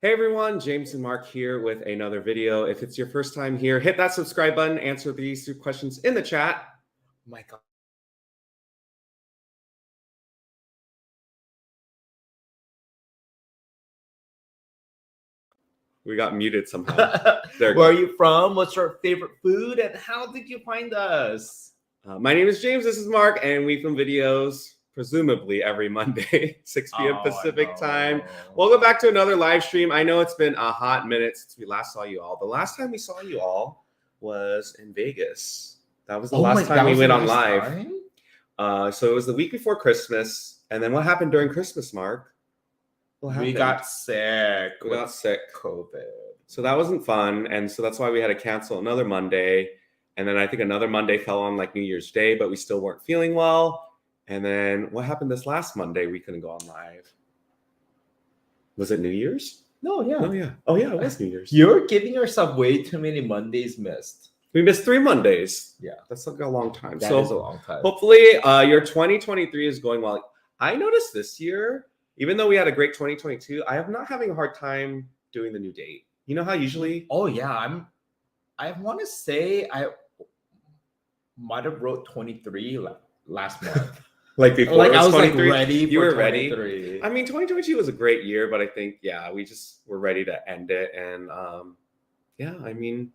Hey everyone, James and Mark here with another video. If it's your first time here, hit that subscribe button, answer these 3 questions in the chat. My God. We got muted somehow. Where are you from? What's your favorite food? And how did you find us? My name is James, this is Mark, and we film videos presumably every Monday, 6 p.m. Pacific time. Welcome back to another live stream. I know it's been a hot minute since we last saw you all. The last time we saw you all was in Vegas. That was the last time we went on live. So it was the week before Christmas. And then what happened during Christmas, Mark? We got sick. We got sick. COVID. So that wasn't fun. And so that's why we had to cancel another Monday. And then I think another Monday fell on like New Year's Day, but we still weren't feeling well. And then what happened this last Monday? We couldn't go on live. Was it New Year's? No, yeah. Oh, yeah. Oh, yeah, it was New Year's. You're giving yourself way too many Mondays missed. We missed 3 Mondays. Yeah. That's like a long time. That is a long time. Hopefully your 2023 is going well. I noticed this year, even though we had a great 2022, I am not having a hard time doing the new date. You know how usually? Oh, yeah. I want to say I might have wrote 23 last month. Like before, like I was like 23? ready. You were ready. 23. I mean, 2022 was a great year, but I think we just were ready to end it. And I mean,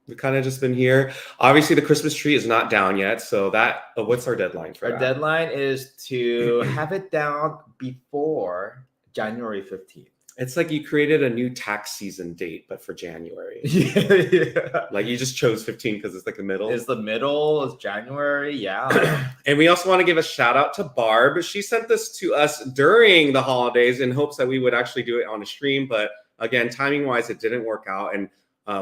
we kind of just been here. Obviously, the Christmas tree is not down yet. So what's our deadline for that? Our deadline is to have it down before January 15th. It's like you created a new tax season date, but for January. Yeah. Like you just chose 15 because it's like the middle. It's the middle. It's January. Yeah. And we also want to give a shout out to Barb. She sent this to us during the holidays in hopes that we would actually do it on a stream. But again, timing wise, it didn't work out. And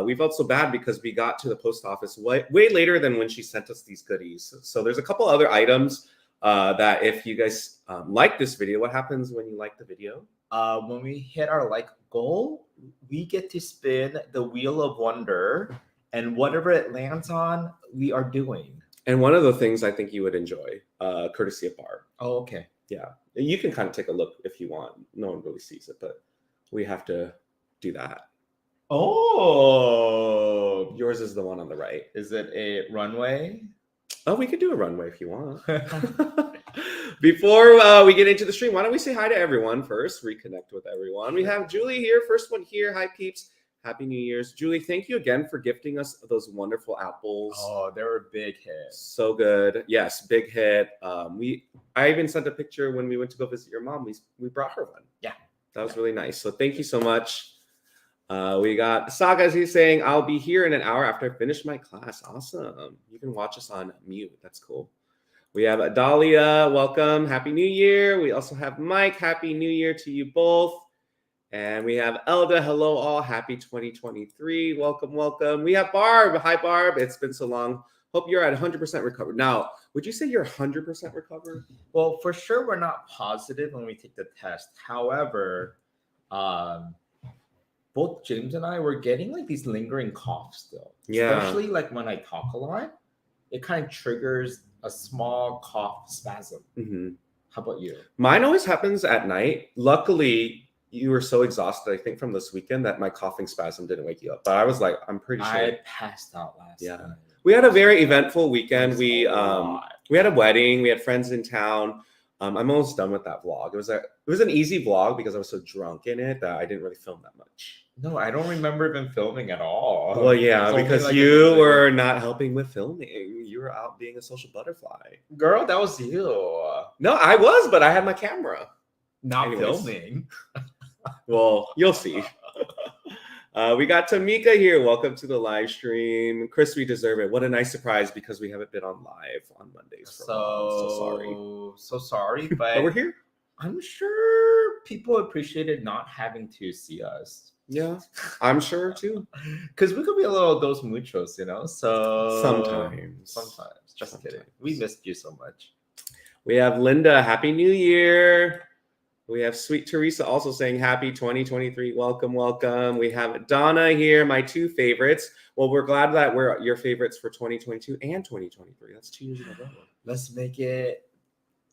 we felt so bad because we got to the post office way later than when she sent us these goodies. So there's a couple other items that if you guys like this video, what happens when you like the video? When we hit our like goal, we get to spin the wheel of wonder, and whatever it lands on, we are doing. And one of the things I think you would enjoy, courtesy of Barb. Oh, okay. Yeah, you can kind of take a look if you want. No one really sees it, but we have to do that. Oh, yours is the one on the right. Is it a runway? Oh, we could do a runway if you want. Before we get into the stream, why don't we say hi to everyone first, reconnect with everyone. We have Julie here, first one here. Hi, peeps. Happy New Year's. Julie, thank you again for gifting us those wonderful apples. Oh, they were a big hit. So good. Yes, big hit. I even sent a picture when we went to go visit your mom. We brought her one. Yeah. That was really nice. So thank you so much. We got Saga. He's saying, I'll be here in an hour after I finish my class. Awesome. You can watch us on mute. That's cool. We have Dahlia. Welcome. Happy New Year. We also have Mike. Happy New Year to you both. And we have Elda. Hello, all. Happy 2023. Welcome, welcome. We have Barb. Hi, Barb. It's been so long. Hope you're at 100% recovered. Now, would you say you're 100% recovered? Well, for sure, we're not positive when we take the test. However, both James and I were getting like these lingering coughs still. Yeah. Especially like when I talk a lot, it kind of triggers a small cough spasm. Mm-hmm. How about you? Mine always happens at night. Luckily, you were so exhausted, I think, from this weekend that my coughing spasm didn't wake you up. But I was like, I'm pretty sure. I passed out last night. We had a very eventful weekend. We had a wedding. We had friends in town. I'm almost done with that vlog. It was an easy vlog because I was so drunk in it that I didn't really film that much. No, I don't remember even filming at all. Well, yeah, because like you were not helping with filming. You were out being a social butterfly. Girl, that was you. No, I was, but I had my camera. Not filming. Well, you'll see. We got Tamika here. Welcome to the live stream. Chris, we deserve it. What a nice surprise because we haven't been on live on Mondays for a while. So sorry, but, but we're here. I'm sure people appreciated not having to see us. Yeah, I'm sure too. Because we could be a little dos muchos, you know? So sometimes. Just kidding. We missed you so much. We have Linda. Happy New Year. We have Sweet Teresa also saying happy 2023. Welcome, welcome. We have Donna here, my 2 favorites. Well, we're glad that we're your favorites for 2022 and 2023. That's 2 years in a row. Let's make it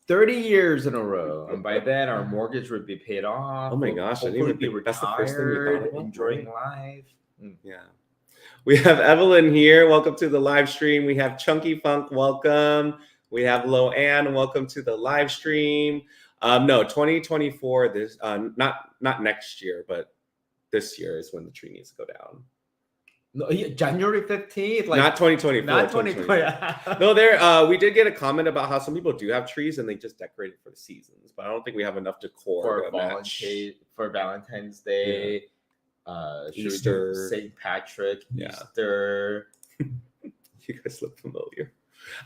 30 years in a row, and by then our mortgage would be paid off. Oh my gosh, I didn't hopefully even be think that's the first thing we thought retired, about, enjoying right? life. Yeah. We have Evelyn here. Welcome to the live stream. We have Chunky Funk. Welcome. We have Lo Ann. Welcome to the live stream. No, 2024. This not next year, but this year is when the tree needs to go down. No, January 15th, like not 2024. not 2020. No, there. We did get a comment about how some people do have trees and they just decorate it for the seasons, but I don't think we have enough decor for Valentine's Day. Easter, St. Patrick, yeah. Easter. You guys look familiar.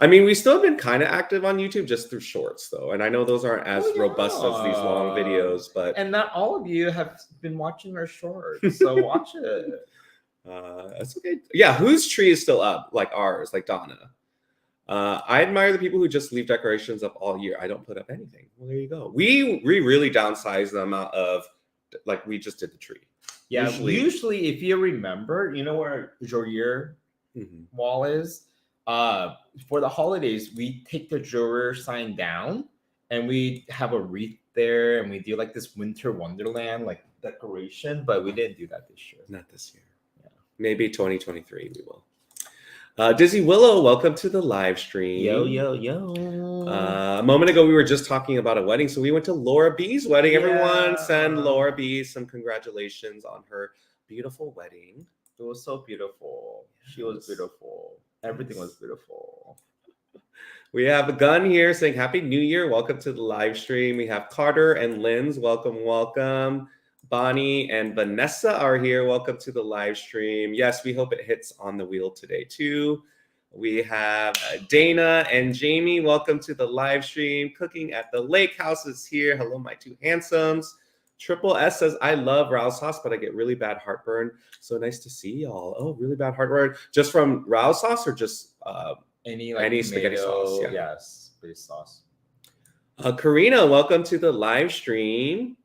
I mean, we still have been kind of active on YouTube just through shorts, though, and I know those aren't as robust as these long videos, but and not all of you have been watching our shorts, so watch it. That's okay. Yeah, whose tree is still up? Like ours, like Donna. I admire the people who just leave decorations up all year. I don't put up anything. Well, there you go. We really downsized the amount of, like, we just did the tree. Yeah, usually if you remember, you know where your wall is? For the holidays, we take the juror sign down and we have a wreath there and we do like this winter wonderland like decoration, but we didn't do that this year. Not this year. Yeah. Maybe 2023 we will. Dizzy Willow, welcome to the live stream. Yo. A moment ago, we were just talking about a wedding. So we went to Laura B's wedding. Yeah. Everyone send Laura B some congratulations on her beautiful wedding. It was so beautiful. Yes. She was beautiful. Everything was beautiful. We have a gun here saying Happy New Year. Welcome to the live stream. We have Carter and Linz. Welcome. Bonnie and Vanessa are here. Welcome to the live stream. Yes, we hope it hits on the wheel today too. We have Dana and Jamie. Welcome to the live stream. Cooking at the Lake House is here. Hello, my two handsomes. Triple S says, I love Rao's sauce, but I get really bad heartburn. So nice to see y'all. Oh, really bad heartburn. Just from Rao's sauce or just any spaghetti sauce? Yeah. Yes, base sauce. Karina, welcome to the live stream.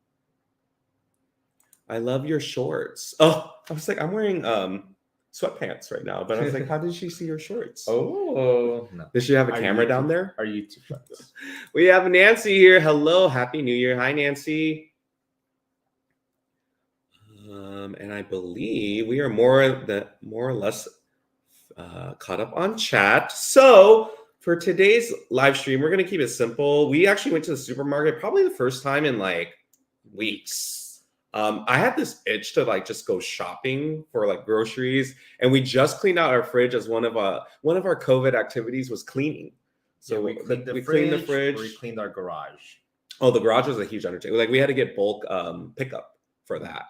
I love your shorts. Oh, I was like, I'm wearing sweatpants right now, but I was like, how did she see your shorts? Oh, no. Does she have a camera down there? Our YouTube friends. We have Nancy here. Hello, Happy New Year. Hi, Nancy. And I believe we are more or less caught up on chat. So for today's live stream, we're going to keep it simple. We actually went to the supermarket probably the first time in like weeks. I had this itch to like just go shopping for like groceries, and we just cleaned out our fridge as one of our COVID activities was cleaning. So we cleaned the fridge. We cleaned our garage. Oh, the garage was a huge undertaking. Like we had to get bulk pickup for that.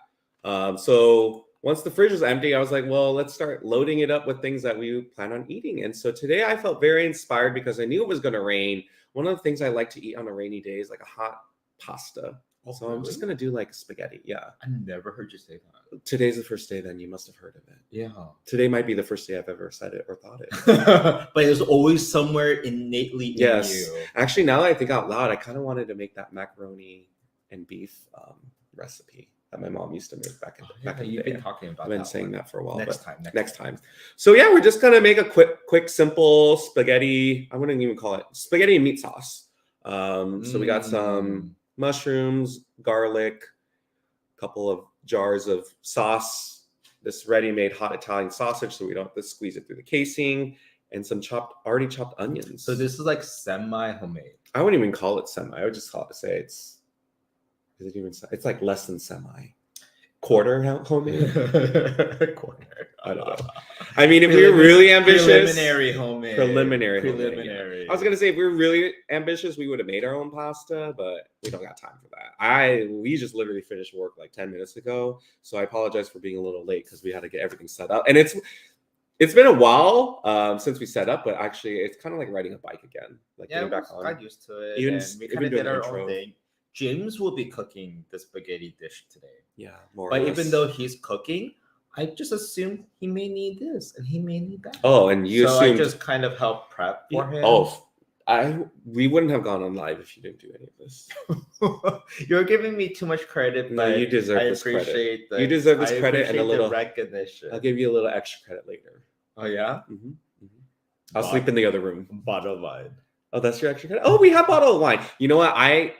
So once the fridge was empty, I was like, well, let's start loading it up with things that we plan on eating. And so today I felt very inspired because I knew it was going to rain. One of the things I like to eat on a rainy day is like a hot pasta. So I'm just going to do like spaghetti. Yeah. I never heard you say that. Today's the first day, then you must have heard of it. Yeah. Today might be the first day I've ever said it or thought it. But it's always somewhere innately in you. Actually, now that I think out loud, I kind of wanted to make that macaroni and beef recipe that my mom used to make back in the day. You've been talking about that. I've been saying that for a while. Next time. So yeah, we're just going to make a quick, simple spaghetti. I wouldn't even call it spaghetti and meat sauce. So we got some mushrooms, garlic, a couple of jars of sauce, this ready-made hot Italian sausage so we don't have to squeeze it through the casing, and some already chopped onions. So this is like semi-homemade. I wouldn't even call it semi. I would just call it, it's like less than semi. Quarter homemade? Quarter. I don't know. I mean, if we were really ambitious, preliminary homemade. Preliminary. I was gonna say if we were really ambitious, we would have made our own pasta, but we don't got time for that. We just literally finished work like 10 minutes ago, so I apologize for being a little late because we had to get everything set up, and it's been a while since we set up, but actually it's kind of like riding a bike again. Like getting back on. Got used to it. Even we kind of did our own thing. James will be cooking the spaghetti dish today. Yeah, more. But even though he's cooking, I just assume he may need this and he may need that. Oh, and you assumed... I just kind of help prep for him. Oh, we wouldn't have gone on live if you didn't do any of this. You're giving me too much credit. No, you deserve this credit. You deserve this credit and a little recognition. I'll give you a little extra credit later. Oh yeah. I'll sleep in the other room. Bottom line. Oh, that's your extra credit. Oh, we have bottle of wine. You know what? How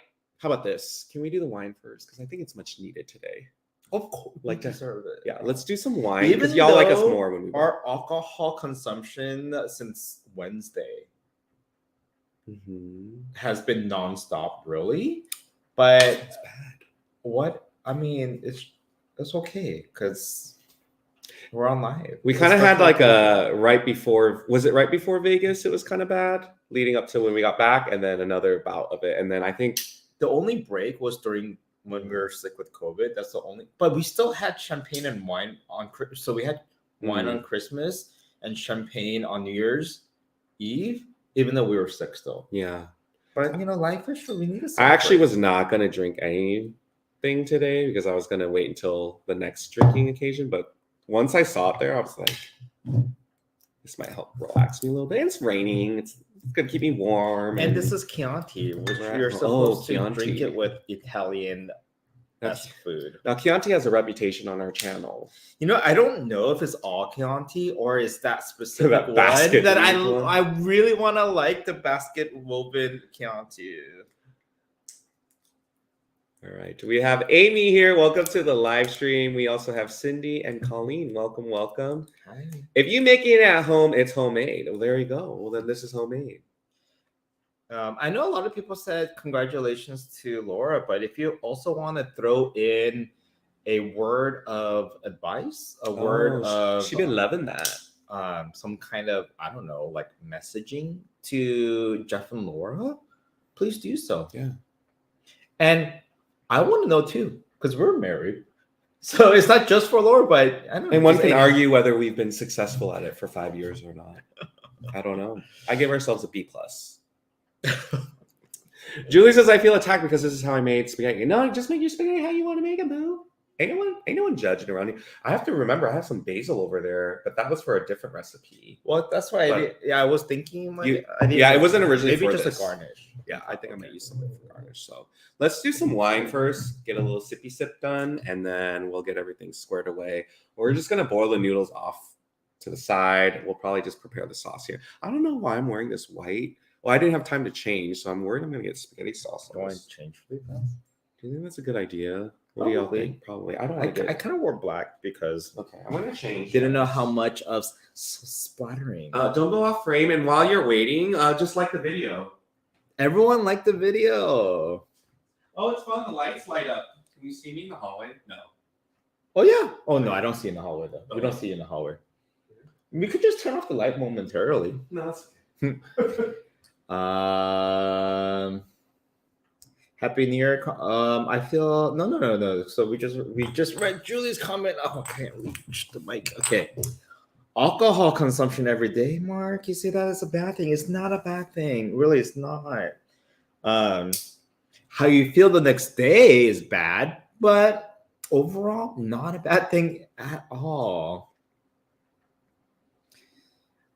about this? Can we do the wine first? Because I think it's much needed today. Of course, Like we to deserve it. Yeah, let's do some wine Even because y'all like us though more when we our alcohol consumption since Wednesday has been nonstop, really. But It's bad. what I mean, it's okay because we're on live. We It's kind of had special like occasion. was it right before Vegas? It was kind of bad leading up to when we got back, and then another bout of it, and then I think The only break was during when we were sick with COVID. That's the only. But we still had champagne and wine on Christmas. So we had wine on Christmas and champagne on New Year's Eve, even though we were sick still. yeah. But life is short. We need to. I actually was not gonna drink anything today because I was gonna wait until the next drinking occasion. But once I saw it there, I was like, this might help relax me a little bit. It's raining. It's gonna keep me warm. And this is Chianti, which Right. you're supposed to Chianti. drink it with Italian That's food. Now Chianti has a reputation on our channel. I don't know if it's all Chianti or is that specific That one basket that weave one? I really want to like the basket woven Chianti. All right. We have Amy here. Welcome to the live stream. We also have Cindy and Colleen. Welcome, welcome. Hi. If you make it at home, it's homemade. Well, there you go. Well, then this is homemade. I know a lot of people said congratulations to Laura, but if you also want to throw in a word of advice, a word of she's been loving that. Some kind of, I don't know, like messaging to Jeff and Laura, please do so. Yeah. And I want to know too, because we're married. So it's not just for Laura, but I don't know. And one can argue whether we've been successful at it for 5 years or not. I don't know. I give ourselves a B+. Julie says, I feel attacked because this is how I made spaghetti. No, just make your spaghetti how you want to make it, boo. Ain't no one judging around you. I have to remember I have some basil over there, but that was for a different recipe. Well, that's why I was thinking it wasn't originally maybe for just this. a garnish. Yeah, I think I might use something for garnish. So let's do some wine first, get a little sippy sip done, and then we'll get everything squared away. We're just gonna boil the noodles off to the side. We'll probably just prepare the sauce here. I don't know why I'm wearing this white. Well, I didn't have time to change, so I'm worried I'm gonna get spaghetti sauce. Going to change for you. Do you think that's a good idea? What do y'all think? Probably. I don't. I kind of wore black because I'm gonna change. Didn't know how much of splattering. Don't go off frame, and while you're waiting, just like the video. Everyone liked the video. Oh, it's fun. The lights light up. Can you see me in the hallway? No. Oh yeah. Oh no, I don't see you in the hallway though. We don't see you in the hallway. We could just turn off the light momentarily. No, that's okay. Happy New Year. I feel no. So we just read Julie's comment. Oh, I can't reach the mic. Okay. Alcohol consumption every day, Mark. You say that is a bad thing. It's not a bad thing. Really, it's not. How you feel the next day is bad, but overall, not a bad thing at all.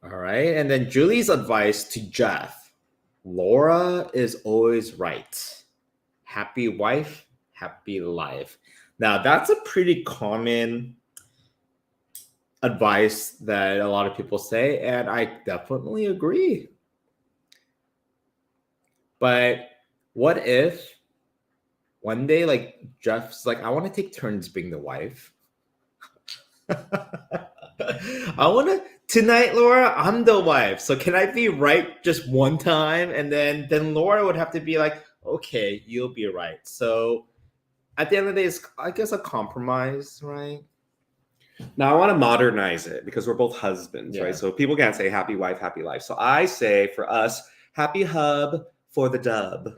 All right. And then Julie's advice to Jeff. Laura is always right. Happy wife, happy life. Now, that's a pretty common advice that a lot of people say, and I definitely agree. But what if one day, like, Jeff's like, I want to take turns being the wife. Tonight, Laura, I'm the wife. So can I be right just one time? And then Laura would have to be like, okay, you'll be right. So at the end of the day, it's, I guess, a compromise, right? Now I want to modernize it because we're both husbands, right? So people can't say happy wife, happy life. So I say for us, happy hub for the dub.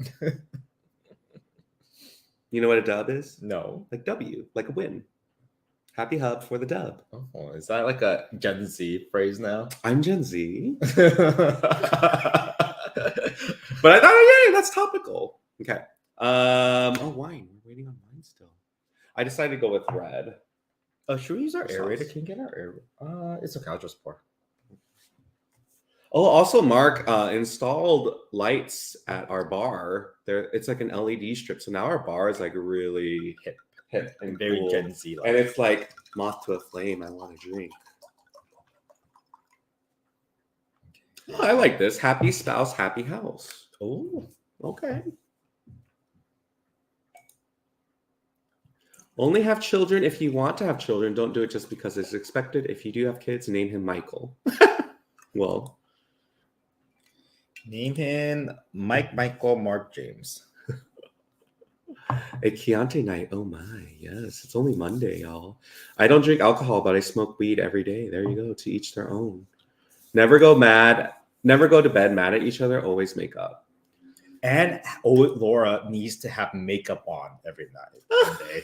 You know what a dub is? No. Like W, like a win. Happy hub for the dub. Oh, is that like a Gen Z phrase now? I'm Gen Z. But I thought, yeah, that's topical. Okay. Wine. We're waiting on wine still. I decided to go with red. Oh, should we use our aerator? Can you get our air? It's okay. I'll just pour. Oh, also, Mark installed lights at our bar. It's like an LED strip. So now our bar is like really hip and very cool. Gen Z. And it's like moth to a flame. I want to drink. Oh, I like this. Happy spouse, happy house. Oh, Okay. Only have children if you want to have children. Don't do it just because it's expected. If you do have kids, name him Michael. Well, name him Michael, Mark, James. a Chianti night. Oh my, yes. It's only Monday, y'all. I don't drink alcohol, but I smoke weed every day. There you go. To each their own. Never go mad. Never go to bed mad at each other. Always make up. And Laura needs to have makeup on every night. One day.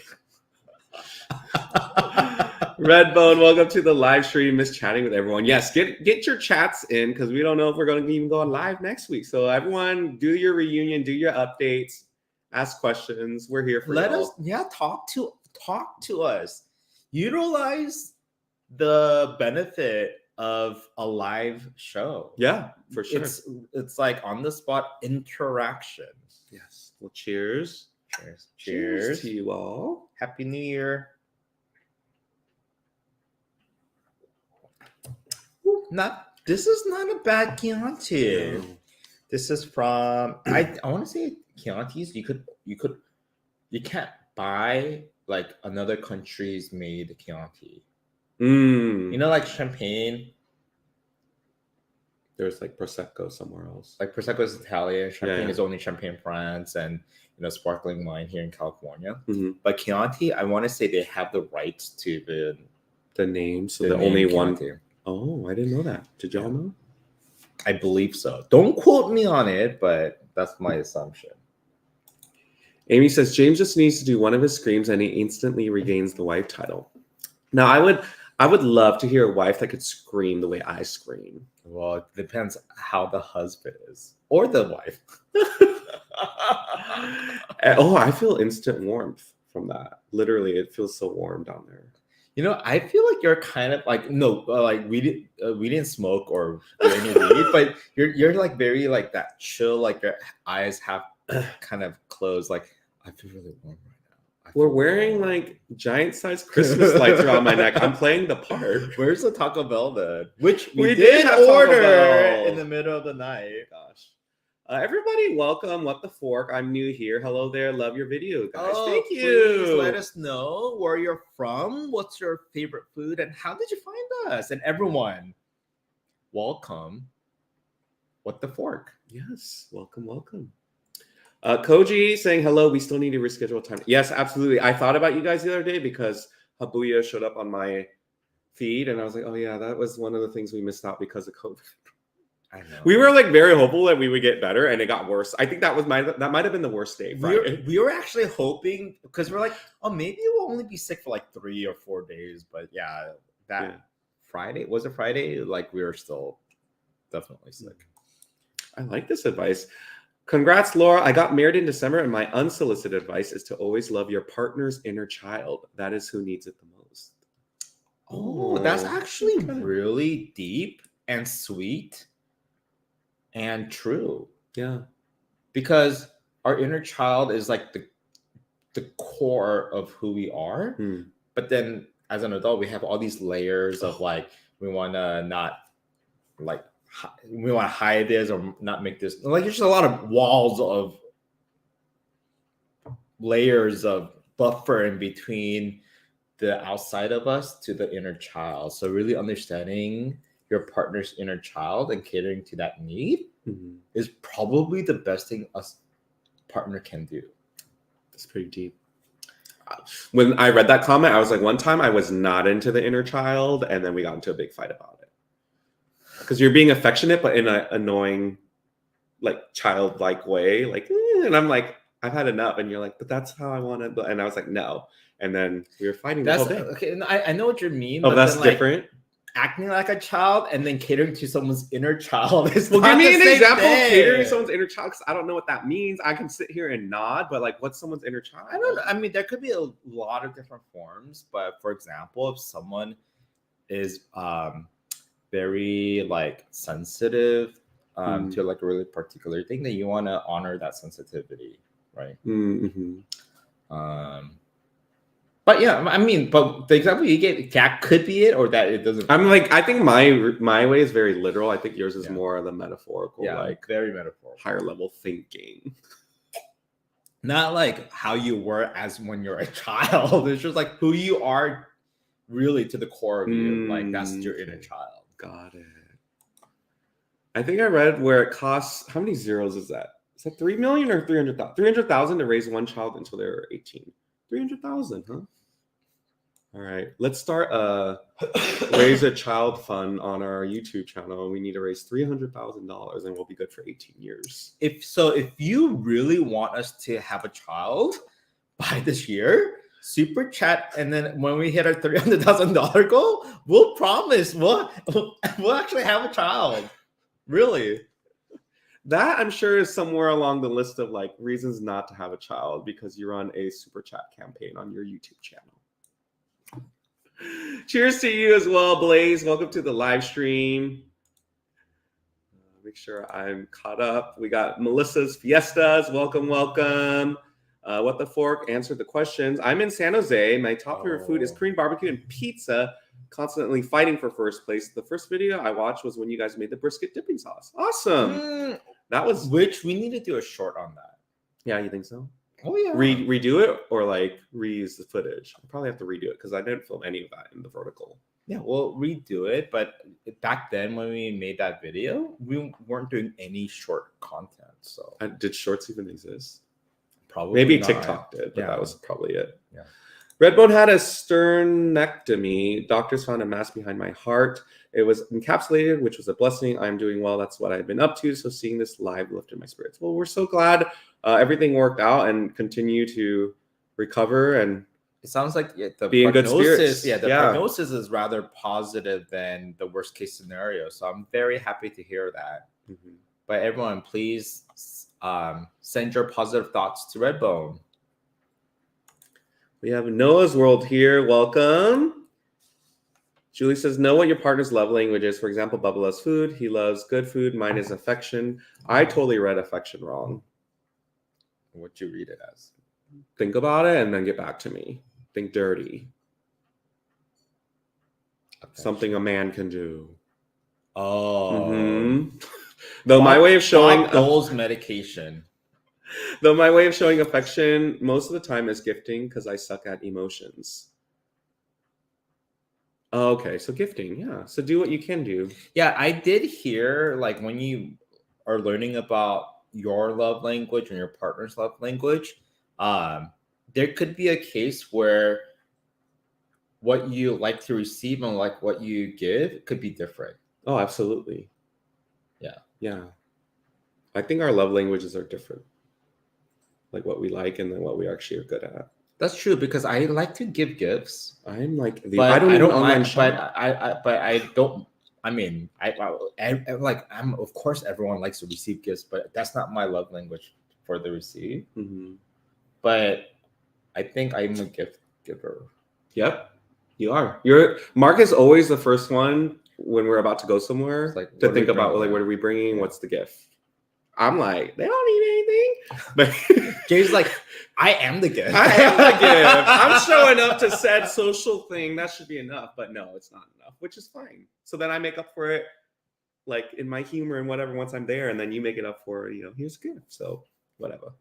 Redbone, welcome to the live stream. Miss chatting with everyone. Yes, get your chats in because we don't know if we're going to even go on live next week. So everyone, do your reunion, do your updates, ask questions. We're here for Let y'all. us, talk to us. Utilize the benefit of a live show. Yeah, for sure. It's like on the spot interaction. Yes. Well, cheers. Cheers to you all. Happy New Year. This is not a bad Chianti. No. This is from I want to say Chiantis. You can't buy like another country's made Chianti. Mm. You know, like champagne. There's like Prosecco somewhere else. Like Prosecco is Italian. Champagne Yeah. is only Champagne France, and sparkling wine here in California. Mm-hmm. But Chianti, I want to say they have the rights to the name. So the the name only Chianti. one. Oh, I didn't know that. Did y'all know? I believe so. Don't quote me on it, but that's my assumption. Amy says James just needs to do one of his screams and he instantly regains the wife title. Now, I would love to hear a wife that could scream the way I scream. Well, it depends how the husband is or the wife. Oh, I feel instant warmth from that. Literally, it feels so warm down there. I feel like you're kind of like like we didn't smoke or do any weed, but you're like very like that chill, like your eyes have kind of closed. Like I feel really warm right now. We're wearing like giant sized Christmas lights around my neck. I'm playing the part. Where's the Taco Bell then? Which we did have Taco order Bell. in the middle of the night. Gosh. Everybody, welcome. What the Fork? I'm new here. Hello there. Love your video, guys. Thank you. Please let us know where you're from. What's your favorite food, and how did you find us? And everyone, welcome. What the Fork? Yes, welcome. Koji saying hello. We still need to reschedule time. Yes, absolutely. I thought about you guys the other day because Habuya showed up on my feed, and I was like, oh yeah, that was one of the things we missed out because of COVID. I know. We were like very hopeful that we would get better, and it got worse. I think that might have been the worst day. We were actually hoping because we're like, oh, maybe we'll only be sick for like 3 or 4 days. But Friday was it Friday? Like we were still definitely sick. I like this advice. Congrats, Laura. I got married in December, and my unsolicited advice is to always love your partner's inner child. That is who needs it the most. Oh, that's actually really deep and sweet. And true. Yeah. Because our inner child is like the core of who we are. But then as an adult, we have all these layers of like, we want to hide this or not make this. Like there's just a lot of walls of layers of buffer in between the outside of us to the inner child. So really understanding your partner's inner child and catering to that need is probably the best thing a partner can do. That's pretty deep. When I read that comment, I was like, one time I was not into the inner child, and then we got into a big fight about it. Because you're being affectionate, but in an annoying, like childlike way. Like, and I'm like, I've had enough. And you're like, but that's how I want it. And I was like, no. And then we were fighting the whole day. Okay, and I know what you mean. Oh, that's different. Acting like a child and then catering to someone's inner child is well, not give me the an same example of thing. catering to someone's inner child, because I don't know what that means. I can sit here and nod, but like, what's someone's inner child? I don't know. I mean, there could be a lot of different forms, but for example, if someone is very like sensitive to like a really particular thing, that you want to honor that sensitivity, right? But yeah, I mean, but the example you gave, that could be it, or that it doesn't. I'm like, I think my way is very literal. I think yours is Yeah. more the metaphorical, Yeah, like very metaphorical. higher level thinking. Not like how you were as when you're a child. It's just like who you are really to the core of you. Like that's your inner child. Got it. I think I read where it costs, how many zeros is that? Is that 3 million or 300,000? 300,000 to raise one child until they're 18. 300,000, huh? All right, let's start a raise a child fund on our YouTube channel, and we need to raise $300,000, and we'll be good for 18 years. If you really want us to have a child by this year, super chat, and then when we hit our $300,000 goal, we'll promise we'll actually have a child. Really. That I'm sure is somewhere along the list of like reasons not to have a child because you run a super chat campaign on your YouTube channel. Cheers to you as well, Blaze. Welcome to the live stream. Make sure I'm caught up. We got Melissa's Fiestas. Welcome, welcome. What the Fork answered the questions. I'm in San Jose. My top favorite food is Korean barbecue and pizza. Constantly fighting for first place. The first video I watched was when you guys made the brisket dipping sauce. Awesome. That was which we need to do a short on that. Yeah, you think so? Oh yeah. Redo it or like reuse the footage? I'll probably have to redo it because I didn't film any of that in the vertical. Yeah, we'll redo it. But back then when we made that video, we weren't doing any short content. So did shorts even exist? Probably maybe not. TikTok did, but that was probably it. Yeah. Redbone had a sternectomy. Doctors found a mass behind my heart. It was encapsulated, which was a blessing. I'm doing well. That's what I've been up to. So seeing this live lifted my spirits. Well, we're so glad everything worked out and continue to recover. And it sounds like the be in good spirits. Yeah, the prognosis is rather positive than the worst case scenario. So I'm very happy to hear that. Mm-hmm. But everyone, please send your positive thoughts to Redbone. We have Noah's World here. Welcome. Julie says, know what your partner's love language is. For example, Bubba loves food. He loves good food. Mine is affection. I totally read affection wrong. What'd you read it as? Think about it and then get back to me. Think dirty. Affection. Something a man can do. Oh. Mm-hmm. Though my way of showing goals medication. Though my way of showing affection most of the time is gifting because I suck at emotions. Okay, so gifting, yeah. So do what you can do. Yeah, I did hear like when you are learning about your love language and your partner's love language, there could be a case where what you like to receive and like what you give could be different. Oh, absolutely. Yeah. Yeah. I think our love languages are different. Like what we like and then what we actually are good at. That's true because I like to give gifts. I'm like I don't mind, but I don't. I mean, I like I'm. Of course, everyone likes to receive gifts, but that's not my love language for the receive. Mm-hmm. But I think I'm a gift giver. Yep, you are. Mark is always the first one when we're about to go somewhere to think about like what are we bringing? Yeah. What's the gift? I'm like, they don't need anything. But James like, I am the gift. I am the gift. I'm showing up to said social thing. That should be enough. But no, it's not enough, which is fine. So then I make up for it like in my humor and whatever once I'm there. And then you make it up for, here's a gift. So whatever.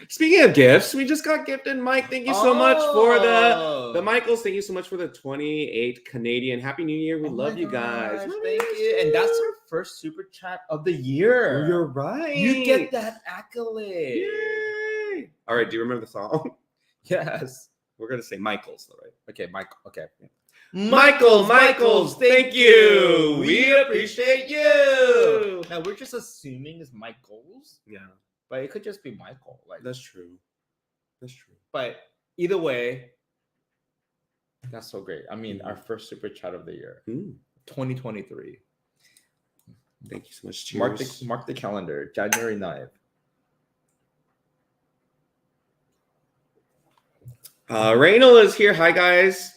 Speaking of gifts, we just got gifted. Mike, thank you so much for the Michaels. Thank you so much for the 28 Canadian. Happy New Year. We love you guys. Thank you. And that's our first super chat of the year. Oh, you're right. You get that accolade. Yay. All right. Do you remember the song? Yes. We're going to say Michaels, though, right? Okay, Michael. Okay. Michaels, thank you. We appreciate you. Now, we're just assuming it's Michaels. Yeah. But it could just be Michael. Like that's true. That's true. But either way, that's so great. I mean, our first super chat of the year, 2023. Thank you so much. Cheers. Mark the calendar, January 9th. Reynolds is here. Hi guys.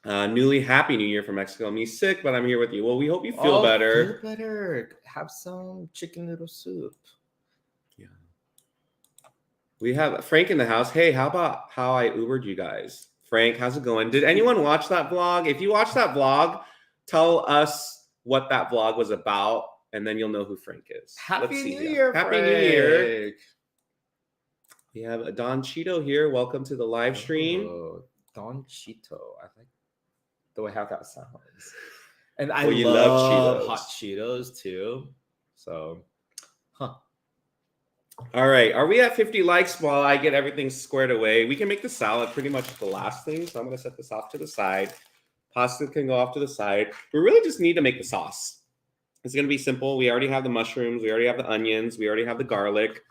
Newly happy New Year from Mexico. Me sick, but I'm here with you. Well, we hope you feel better. Feel better. Have some chicken noodle soup. We have Frank in the house. Hey, how about how I Ubered you guys? Frank, how's it going? Did anyone watch that vlog? If you watched that vlog, tell us what that vlog was about, and then you'll know who Frank is. Happy New Year, Happy New Year. We have Don Cheeto here. Welcome to the live stream. Oh, Don Cheeto. I like the way how that sounds. And I you love Cheetos. hot Cheetos too. So, All right. Are we at 50 likes while I get everything squared away? We can make the salad pretty much the last thing. So I'm going to set this off to the side. Pasta can go off to the side. We really just need to make the sauce. It's going to be simple. We already have the mushrooms. We already have the onions. We already have the garlic.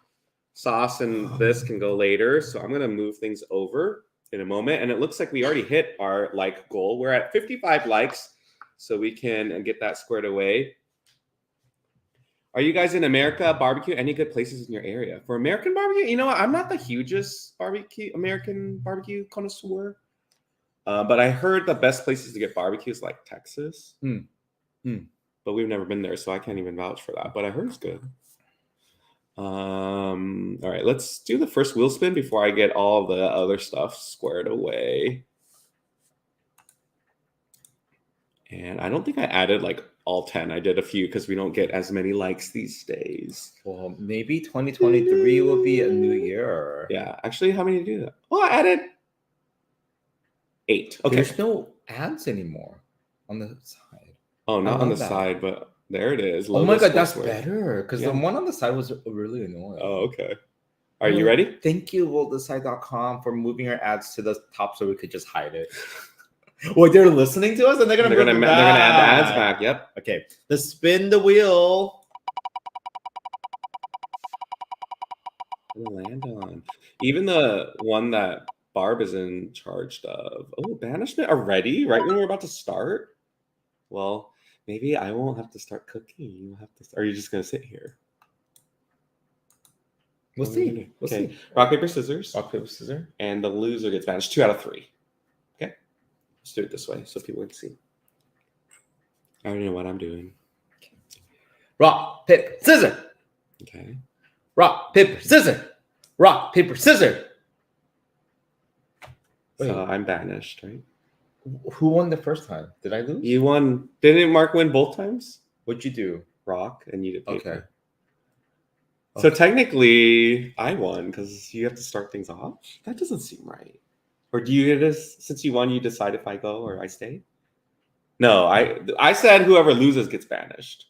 Sauce and this can go later. So I'm going to move things over in a moment. And it looks like we already hit our like goal. We're at 55 likes. So we can get that squared away. Are you guys in America barbecue? Any good places in your area for American barbecue? You know what? I'm not the hugest American barbecue connoisseur, but I heard the best places to get barbecue is like Texas. But we've never been there, so I can't even vouch for that. But I heard it's good. All right, let's do the first wheel spin before I get all the other stuff squared away. And I don't think I added like all 10. I did a few because we don't get as many likes these days. well, maybe 2023 will be a new year. Yeah, actually, how many do that? Well, I added 8. Okay. There's no ads anymore on the side. Oh, not on the that. side, but there it is. Oh my Logo god, that's Sportswear. better. Because the one on the side was really annoying. Oh, okay. Are you ready? Thank you, worldtheside.com, for moving our ads to the top so we could just hide it. Well, they're listening to us and they're gonna add the ads back. Yep. Okay, let's spin the wheel. Land on. Even the one that Barb is in charge of. Oh, banishment already? Right when we're about to start? Well, maybe I won't have to start cooking. You'll have to. Or are you just gonna sit here? We'll see. We'll see. Rock, paper, scissors. Rock, paper, scissors. And the loser gets banished. 2 out of 3. Okay. Let's do it this way so people can see. I don't know what I'm doing. Rock, paper, scissors. Okay. Rock, paper, scissors. Rock, paper, scissors. So I'm banished, right? Who won the first time? Did I lose? You won. Didn't Mark win both times? What'd you do? Rock, and you did paper. Okay. So technically, I won because you have to start things off. That doesn't seem right. Or do you just, since you won, you decide if I go or I stay? No, I said whoever loses gets banished.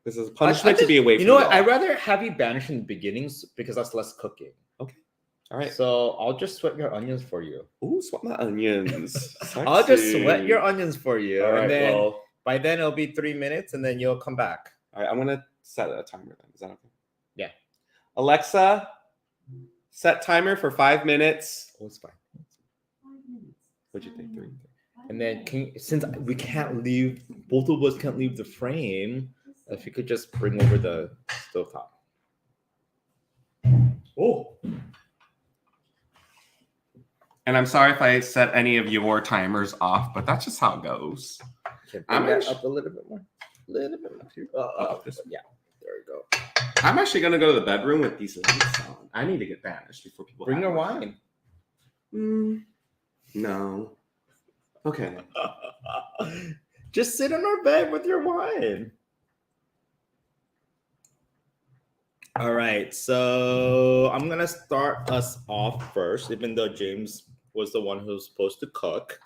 This is a punishment to be away from you know what? y'all. I'd rather have you banished in the beginnings because that's less cooking. Okay. All right. So I'll just sweat your onions for you. Ooh, sweat my onions. I'll just sweat your onions for you. All right, and then well, by then it'll be 3 minutes and then you'll come back. all right, I'm going to set a timer then. Is that okay? Yeah. Alexa, set timer for 5 minutes. Oh, it's fine. What'd you think? 3? And then since we can't leave, both of us can't leave the frame, if you could just bring over the stovetop. Oh. And I'm sorry if I set any of your timers off, but that's just how it goes. Can I'm bring that actu- up a little bit more. A little bit more. Yeah. There we go. I'm actually going to go to the bedroom with these lights on. I need to get banished before people Bring have your one. wine. No. Okay. Just sit on our bed with your wine. All right, so I'm gonna start us off first, even though James was the one who's supposed to cook.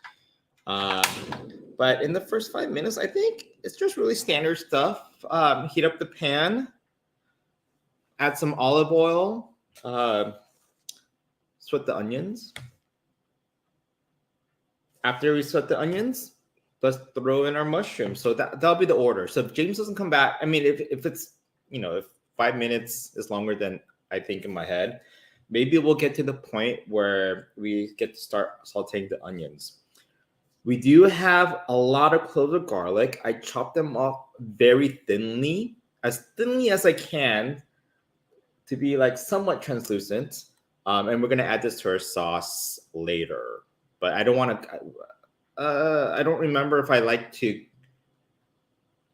But in the first 5 minutes, I think it's just really standard stuff. Heat up the pan, add some olive oil, sweat the onions. After we sweat the onions, let's throw in our mushrooms. So that'll be the order. So if James doesn't come back, I mean, if it's, if 5 minutes is longer than I think in my head, maybe we'll get to the point where we get to start sauteing the onions. We do have a lot of cloves of garlic. I chop them off very thinly as I can to be like somewhat translucent. And we're going to add this to our sauce later. But I don't want to, I don't remember if I like to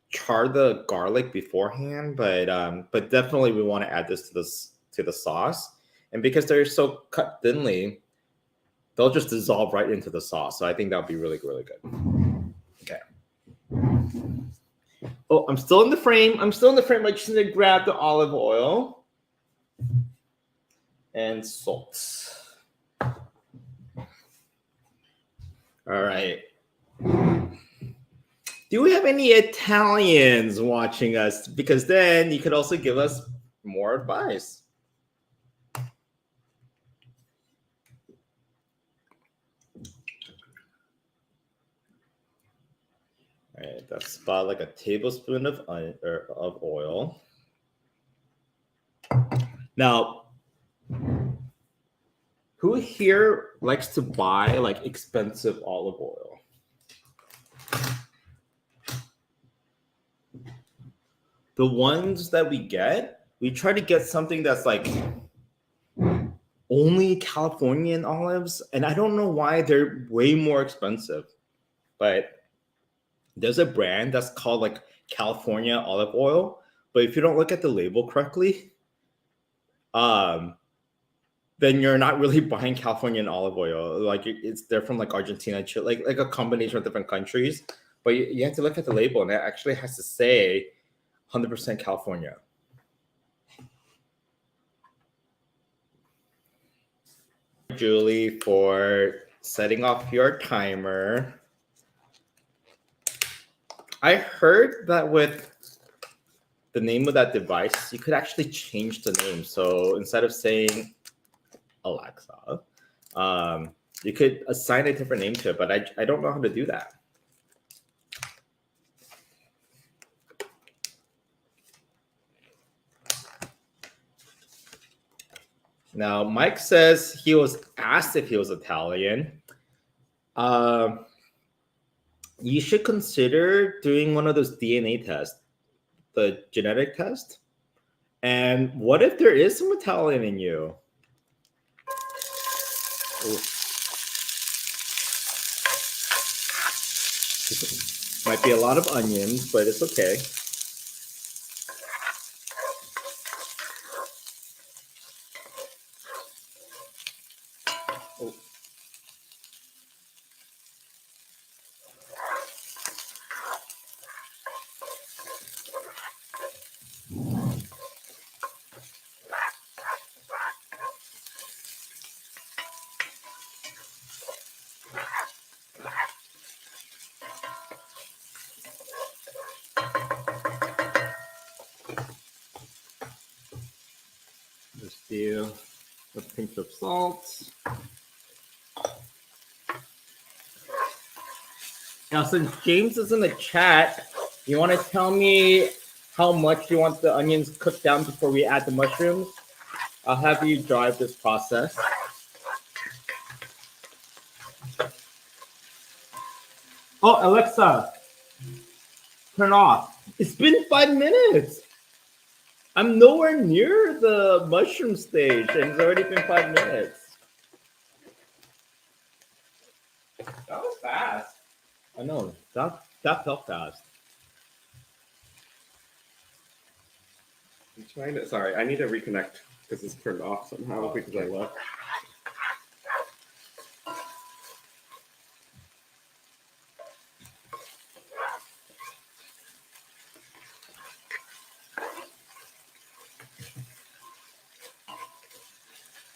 char the garlic beforehand, but definitely we want to add this to the sauce. And because they're so cut thinly, they'll just dissolve right into the sauce. So I think that'll be really, really good. Okay. Oh, I'm still in the frame. I just need to grab the olive oil and salt. All right. Do we have any Italians watching us? Because then you could also give us more advice. All right, that's about like a tablespoon of oil. Now, who here likes to buy like expensive olive oil? The ones that we get, we try to get something that's like only Californian olives, and I don't know why they're way more expensive. But there's a brand that's called like California olive oil, but if you don't look at the label correctly, then you're not really buying Californian olive oil. Like they're from like Argentina, Chile, like a combination of different countries. But you have to look at the label, and it actually has to say 100% California. Julie, for setting off your timer. I heard that with the name of that device, you could actually change the name. So instead of saying Alexa, you could assign a different name to it, but I don't know how to do that. Now, Mike says he was asked if he was Italian. You should consider doing one of those DNA tests, the genetic test. And what if there is some Italian in you? Ooh. Might be a lot of onions, but it's okay. Oh. Just do a pinch of salt. Now, since James is in the chat, you want to tell me how much you want the onions cooked down before we add the mushrooms? I'll have you drive this process. Oh, Alexa, turn off. It's been 5 minutes. I'm nowhere near the mushroom stage, and it's already been 5 minutes. That was fast. I know. That felt fast. I'm trying to. Sorry, I need to reconnect because it's turned off somehow because I left.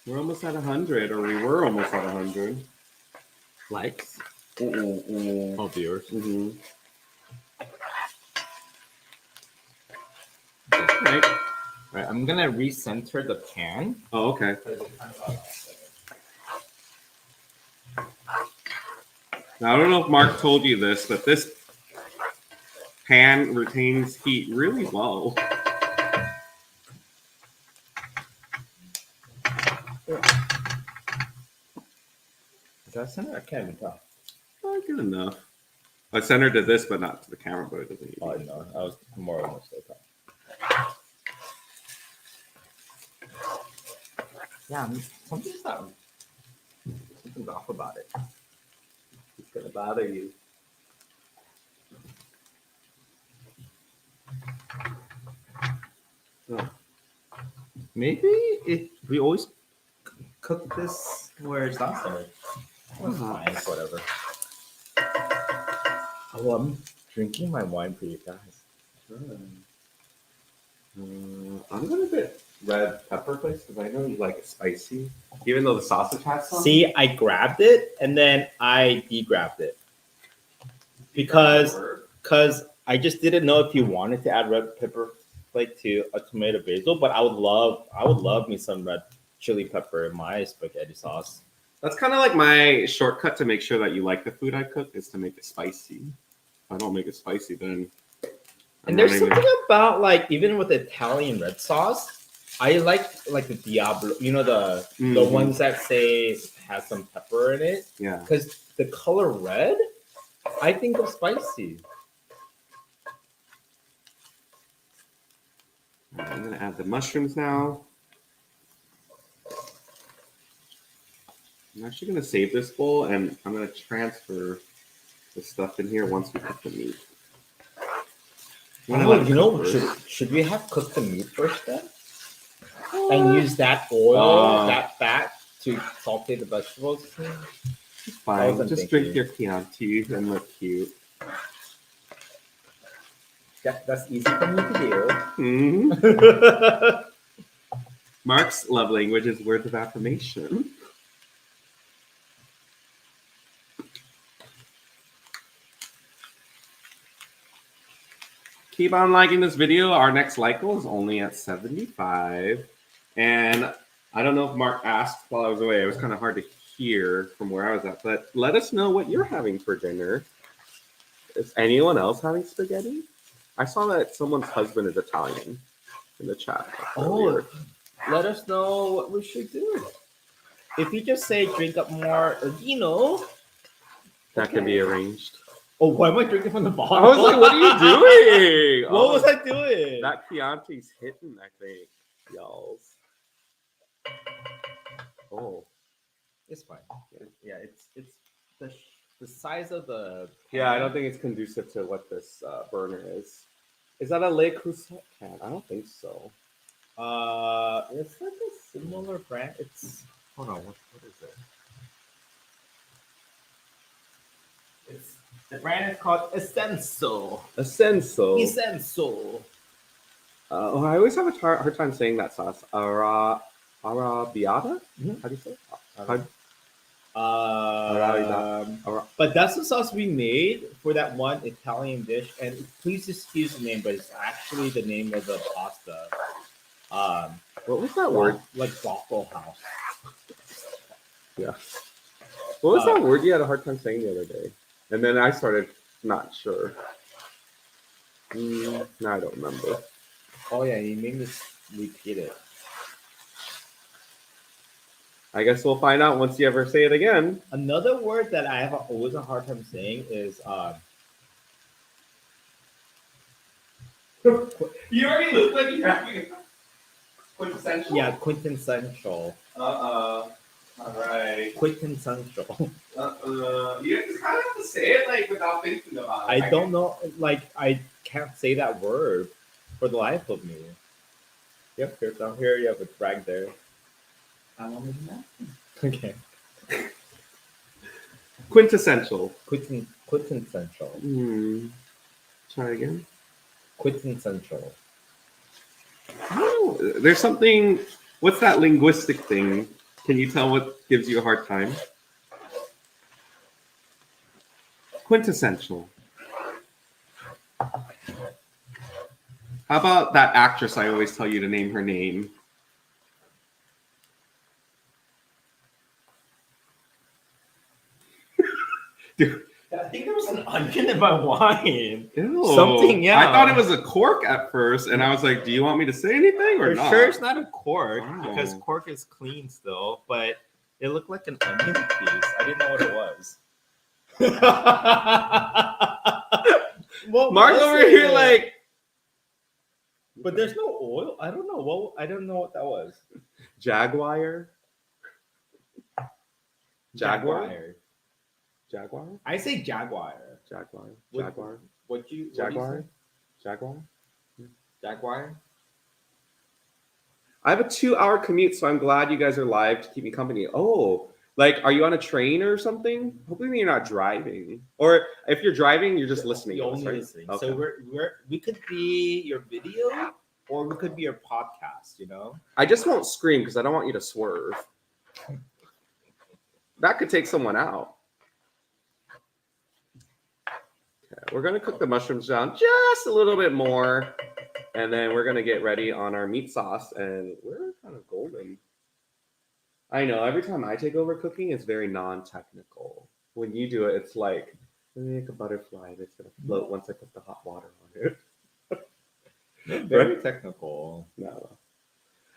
We're almost at 100, or we were almost at 100 Likes? Oh, viewers. Mm-hmm. Right. Right. I'm gonna recenter the pan. Oh, okay. Now I don't know if Mark told you this, but this pan retains heat really well. Is that center? I can't even tell. Oh, good enough. I centered to this, but not to the camera, but it doesn't. Oh no, I was more almost like that. Yeah, something's off about it. It's gonna bother you. Oh. Maybe we always cook this where it's not centered. That's fine. It's whatever. Oh, I'm drinking my wine for you guys. I'm gonna get red pepper place because I know you like it spicy, even though the sausage has some. See, I grabbed it and then I de-grabbed it because I just didn't know if you wanted to add red pepper flake to a tomato basil, but I would love me some red chili pepper in my spaghetti sauce. That's kind of like my shortcut to make sure that you like the food I cook is to make it spicy. If I don't make it spicy, then and there's something about like even with Italian red sauce, I like the Diablo, you know the ones that say has some pepper in it. Yeah. Because the color red, I think of spicy. I'm gonna add the mushrooms now. I'm actually gonna save this bowl and I'm gonna transfer the stuff in here once we cook the meat. Oh, you know, should we have cooked the meat first then? And use that oil, that fat to saute the vegetables? It's fine. Just drink your Chianti and look cute. Yeah, that's easy for me to do. Mm-hmm. Mark's love language is words of affirmation. Keep on liking this video. Our next like goal is only at 75. And I don't know if Mark asked while I was away. It was kind of hard to hear from where I was at. But let us know what you're having for dinner. Is anyone else having spaghetti? I saw that someone's husband is Italian in the chat. Oh, let us know what we should do. If you just say drink up more, that can be arranged. Oh, why am I drinking from the bottle? I was like, what are you doing? What was I doing? That Chianti's hitting, I think, y'all. Oh, it's fine. Yeah, it's the size of the. Yeah, I don't think it's conducive to what this burner is. Is that a Le Creuset can? I don't think so. It's like a similar brand. It's hold on, what is it? The brand is called Essenso. I always have a hard time saying that sauce. Arrabbiata? Mm-hmm. How do you say it? But that's the sauce we made for that one Italian dish. And please excuse the name, but it's actually the name of the pasta. What was that word? Like Waffle House. Yeah. What was that word you had a hard time saying the other day? And then I started not sure. No, I don't remember. Oh yeah, you made me repeat it. I guess we'll find out once you ever say it again. Another word that I have always a hard time saying is you already look like you're having quintessential. Yeah, quintessential. All right. Quintessential. You just kind of have to say it like without thinking about it. I don't know. Like I can't say that word for the life of me. Yep, here down here you have a drag there. I want to do that. Okay. Quintessential. Quintessential. Try again. Quintessential. I don't know. There's something. What's that linguistic thing? Can you tell what gives you a hard time? Quintessential. How about that actress I always tell you to name her name? Dude. I think there was an onion in my wine. Ew. Something, yeah. I thought it was a cork at first, and I was like, do you want me to say anything or not? Sure it's not a cork, because cork is clean still, but it looked like an onion piece. I didn't know what it was. Mark over here like... But there's no oil. I don't know. I don't know what that was. Jaguar? I say jaguar. Jaguar. What you Jaguar? I have a 2-hour commute, so I'm glad you guys are live to keep me company. Oh, Like, are you on a train or something? Hopefully you're not driving. Or if you're driving, you're just listening. You're to us, only right? listening. Okay. So we could be your video, or we could be your podcast. You know. I just won't scream because I don't want you to swerve. That could take someone out. Okay, we're gonna cook the mushrooms down just a little bit more, and then we're gonna get ready on our meat sauce. And we're kind of golden. I know every time I take over cooking, it's very non-technical. When you do it, it's like make a butterfly that's gonna float once I put the hot water on it. Very technical. No.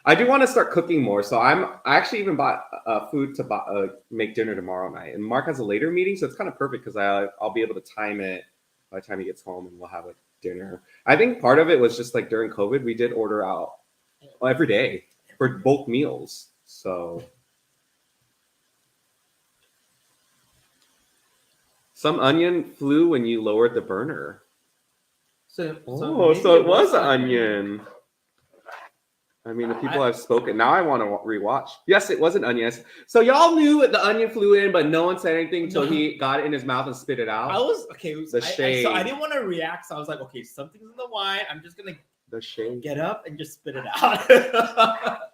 I do want to start cooking more, so I actually even bought food to make dinner tomorrow night. And Mark has a later meeting, so it's kind of perfect because I'll be able to time it by the time he gets home, and we'll have like dinner. I think part of it was just like during COVID, we did order out every day for both meals. So some onion flew when you lowered the burner. So it was an onion. I mean, the people I've spoken. Now I want to rewatch. Yes, it was an onion. So y'all knew that the onion flew in, but no one said anything until he got it in his mouth and spit it out. I was okay. The shade. So I didn't want to react. So I was like, okay, something's in the wine. I'm just gonna the shade. Get up and just spit it out.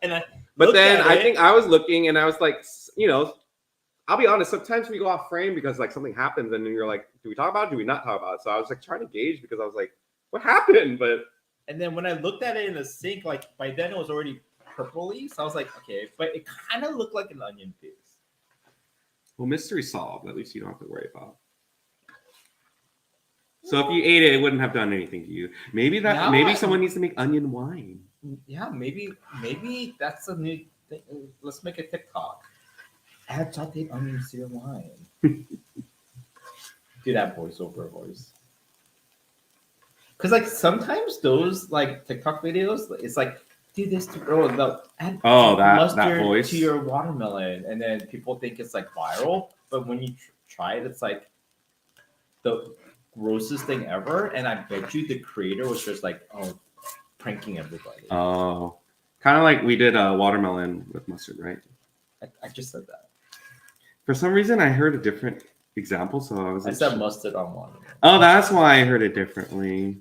And but then I think I was looking and I was like, you know, I'll be honest. Sometimes we go off frame because like something happens and then you're like, do we talk about it? Do we not talk about it? So I was like trying to gauge because I was like, what happened? But and then when I looked at it in the sink, like by then it was already purpley. So I was like, okay, but it kind of looked like an onion piece. Well, mystery solved. At least you don't have to worry about. So if you ate it, it wouldn't have done anything to you. Maybe someone needs to make onion wine. Yeah, maybe that's a new thing. Let's make a TikTok. Add sauteed onions to your wine. Do that voiceover voice. Because like sometimes those like TikTok videos, it's like do this to add mustard that voice to your watermelon, and then people think it's like viral, but when you try it, it's like the grossest thing ever. And I bet you the creator was just like, pranking everybody. Oh, kind of like we did a watermelon with mustard, right? I just said that. For some reason, I heard a different example, so I said mustard on watermelon. Oh, that's why I heard it differently.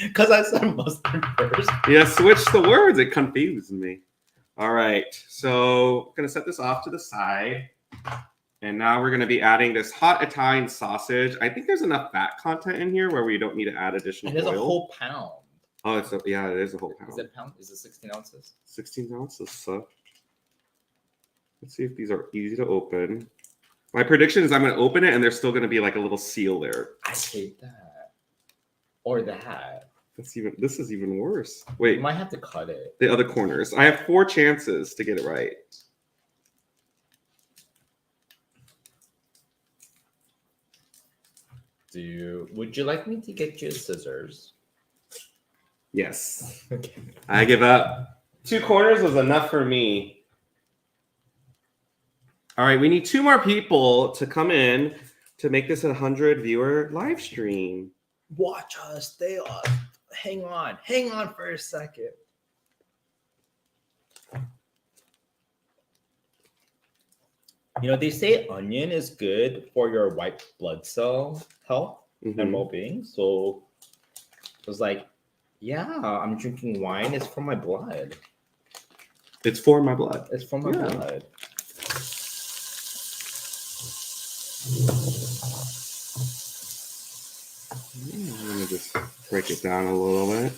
Because I said mustard first. Yeah, switch the words. It confused me. All right, so I'm gonna set this off to the side, and now we're gonna be adding this hot Italian sausage. I think there's enough fat content in here where we don't need to add additional oil. And there's a whole pound. Oh, it is a whole pound. Is it a pound? Is it 16 ounces? 16 ounces. So let's see if these are easy to open. My prediction is I'm going to open it and there's still going to be like a little seal there. I hate that. Or that. This is even worse. Wait. You might have to cut it. The other corners. I have 4 chances to get it right. Would you like me to get you scissors? Yes. Okay. I give up. 2 corners was enough for me. All right, we need 2 more people to come in to make this a 100 viewer live stream. Watch us. Stay on. Hang on for a second. You know, they say onion is good for your white blood cell health and well-being. So it was like, yeah, I'm drinking wine. It's for my blood. It's for my blood. It's for my blood. Let me just break it down a little bit.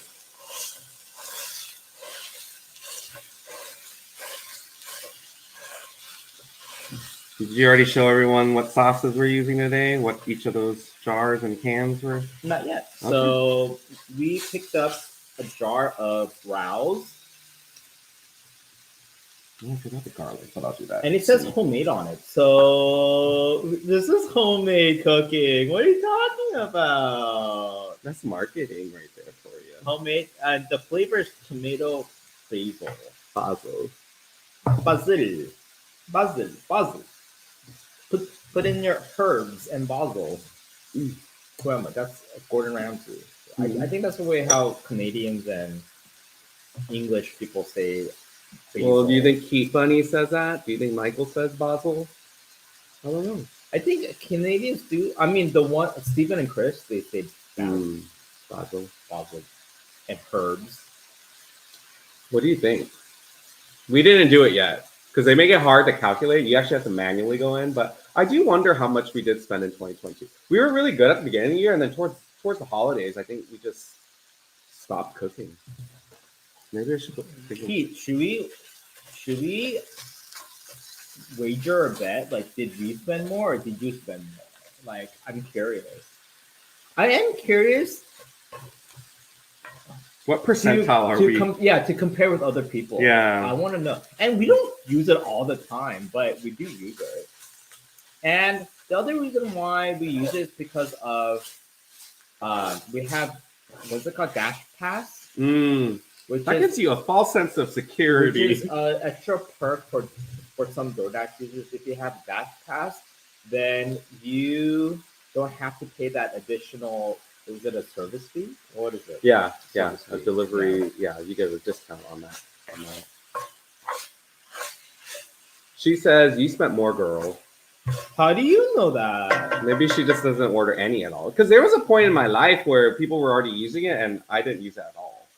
Did you already show everyone what sauces we're using today? What each of those jars and cans were? Not yet. Okay. So we picked up a jar of Rouse. I forgot the garlic, but I'll do that. And it says homemade on it. So this is homemade cooking. What are you talking about? That's marketing right there for you. Homemade. And the flavor is tomato basil. Basil. Put in your herbs and basil. Well, that's Gordon Ramsay. I think that's the way how Canadians and English people say Well, do you basil. think Keith Bunny says that? Do you think Michael says basil? I don't know. I think Canadians do. I mean, the one Stephen and Chris, they say Mm, basil. basil and herbs. What do you think? We didn't do it yet because they make it hard to calculate. You actually have to manually go in. But I do wonder how much we did spend in 2022. We were really good at the beginning of the year, and then towards the holidays, I think we just stopped cooking. Maybe I should put. Keith, should we wager a bet? Like, did we spend more or did you spend more? Like, I'm curious. I am curious What percentile are we? to compare with other people. Yeah. I want to know. And we don't use it all the time, but we do use it. And the other reason why we use it is because of we have what's it called, Dash Pass, which That gives you a false sense of security. which is an extra perk for some DoorDash users. If you have Dash Pass, then you don't have to pay that additional. Is it a service fee? What is it? Yeah, Service a fee. delivery. Yeah, you get a discount on that. She says you spent more, girl. How do you know that? Maybe she just doesn't order any at all. Because there was a point in my life where people were already using it, and I didn't use it at all.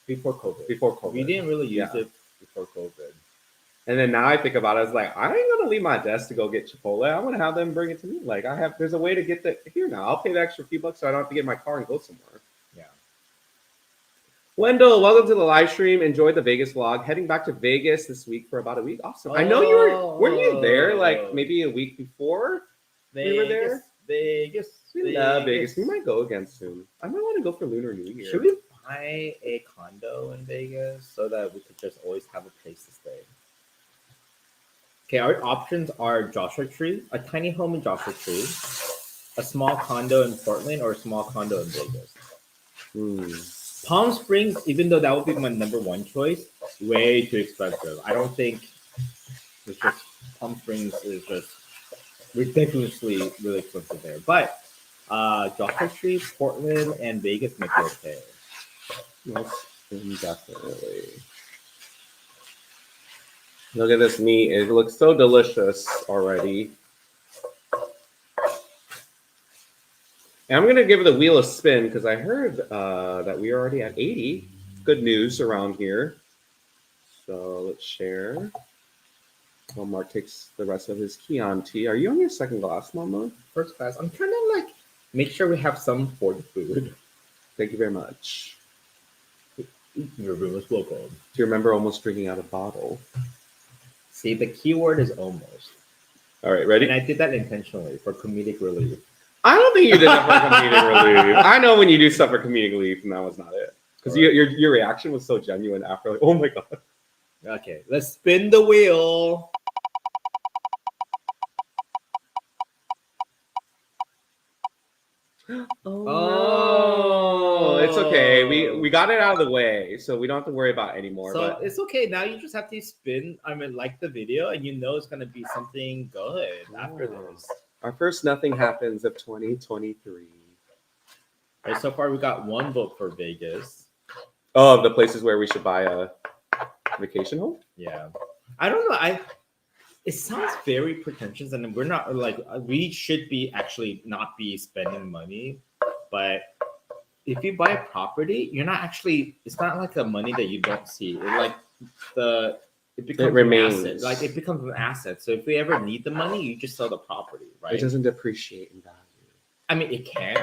Before COVID. We We didn't really use Yeah. it before COVID. And then now I think about it, it's like I ain't gonna leave my desk to go get Chipotle. I want to have them bring it to me. Like there's a way to get that here now. I'll pay the extra few bucks so I don't have to get in my car and go somewhere. Yeah. Wendell, welcome to the live stream. Enjoyed the Vegas vlog. Heading back to Vegas this week for about a week. Awesome. I know you weren't you there like maybe a week before? We were there? Vegas. We love Vegas. We might go again soon. I might want to go for Lunar New Year. Should we buy a condo in Vegas so that we could just always have a place to stay? Okay, our options are Joshua Tree, a tiny home in Joshua Tree, a small condo in Portland, or a small condo in Vegas. Palm Springs, even though that would be my number one choice, way too expensive. I don't think it's just Palm Springs is just ridiculously really expensive there. But Joshua Tree, Portland, and Vegas make it okay. Yes, definitely. Look at this meat. It looks so delicious already. And I'm going to give the wheel a spin because I heard that we are already at 80. Good news around here. So let's share. While Mark takes the rest of his Chianti. Are you on your second glass, Mama? First class. I'm trying to make sure we have some for the food. Thank you very much. Your room is welcome. Do you remember almost drinking out of bottle? See, the key word is almost. All right, ready? And I did that intentionally for comedic relief. I don't think you did that for comedic relief. I know when you do stuff for comedic relief, and that was not it. Because your reaction was so genuine after, like, oh my god. Okay, let's spin the wheel. Oh, it's okay. We got it out of the way, so we don't have to worry about it anymore. So but it's okay. Now you just have to spin. Like the video, and you know it's gonna be something good after this. Our first nothing happens of 2023. Right, so far we got one vote for Vegas. Oh, the places where we should buy a vacation home. Yeah, I don't know. It sounds very pretentious, and we're not like we should be actually not be spending money, but if you buy a property, you're not actually. It's not like the money that you don't see. It becomes remains. an asset. Like it becomes an asset. So if we ever need the money, you just sell the property, right? It doesn't depreciate in value. I mean, it can,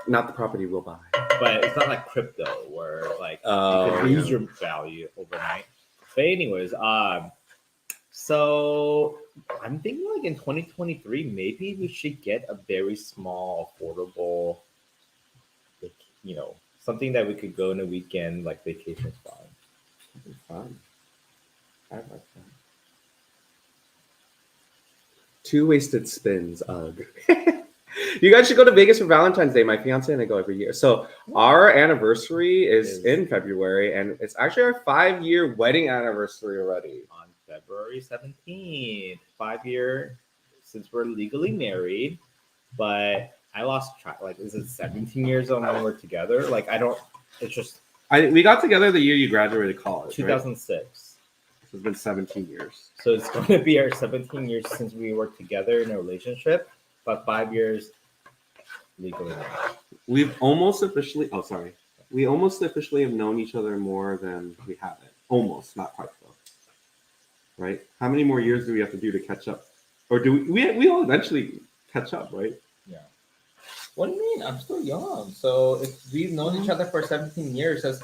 Not the property we'll buy, but it's not like crypto where like you could lose your value overnight. But anyways, so I'm thinking like in 2023, maybe we should get a very small, affordable, like, something that we could go in a weekend, like vacation spot. It'd be fun. I like that. 2 wasted spins. Ugh. You guys should go to Vegas for Valentine's Day. My fiance and I go every year. So our anniversary is in February, and it's actually our 5-year wedding anniversary already. On February 17th, 5-year since we're legally married, but I lost track. Like, is it 17 years on when we're together? Like, I don't. It's just We got together the year you graduated college, right? 2006. So it's been 17 years. So it's going to be our 17 years since we worked together in a relationship, but 5 years legally. We've almost officially. Oh, sorry. We almost officially have known each other more than we haven't. Almost, not quite though. Right? How many more years do we have to do to catch up? Or do we all eventually catch up, right? Yeah. What do you mean? I'm still young. So if we've known each other for 17 years, that's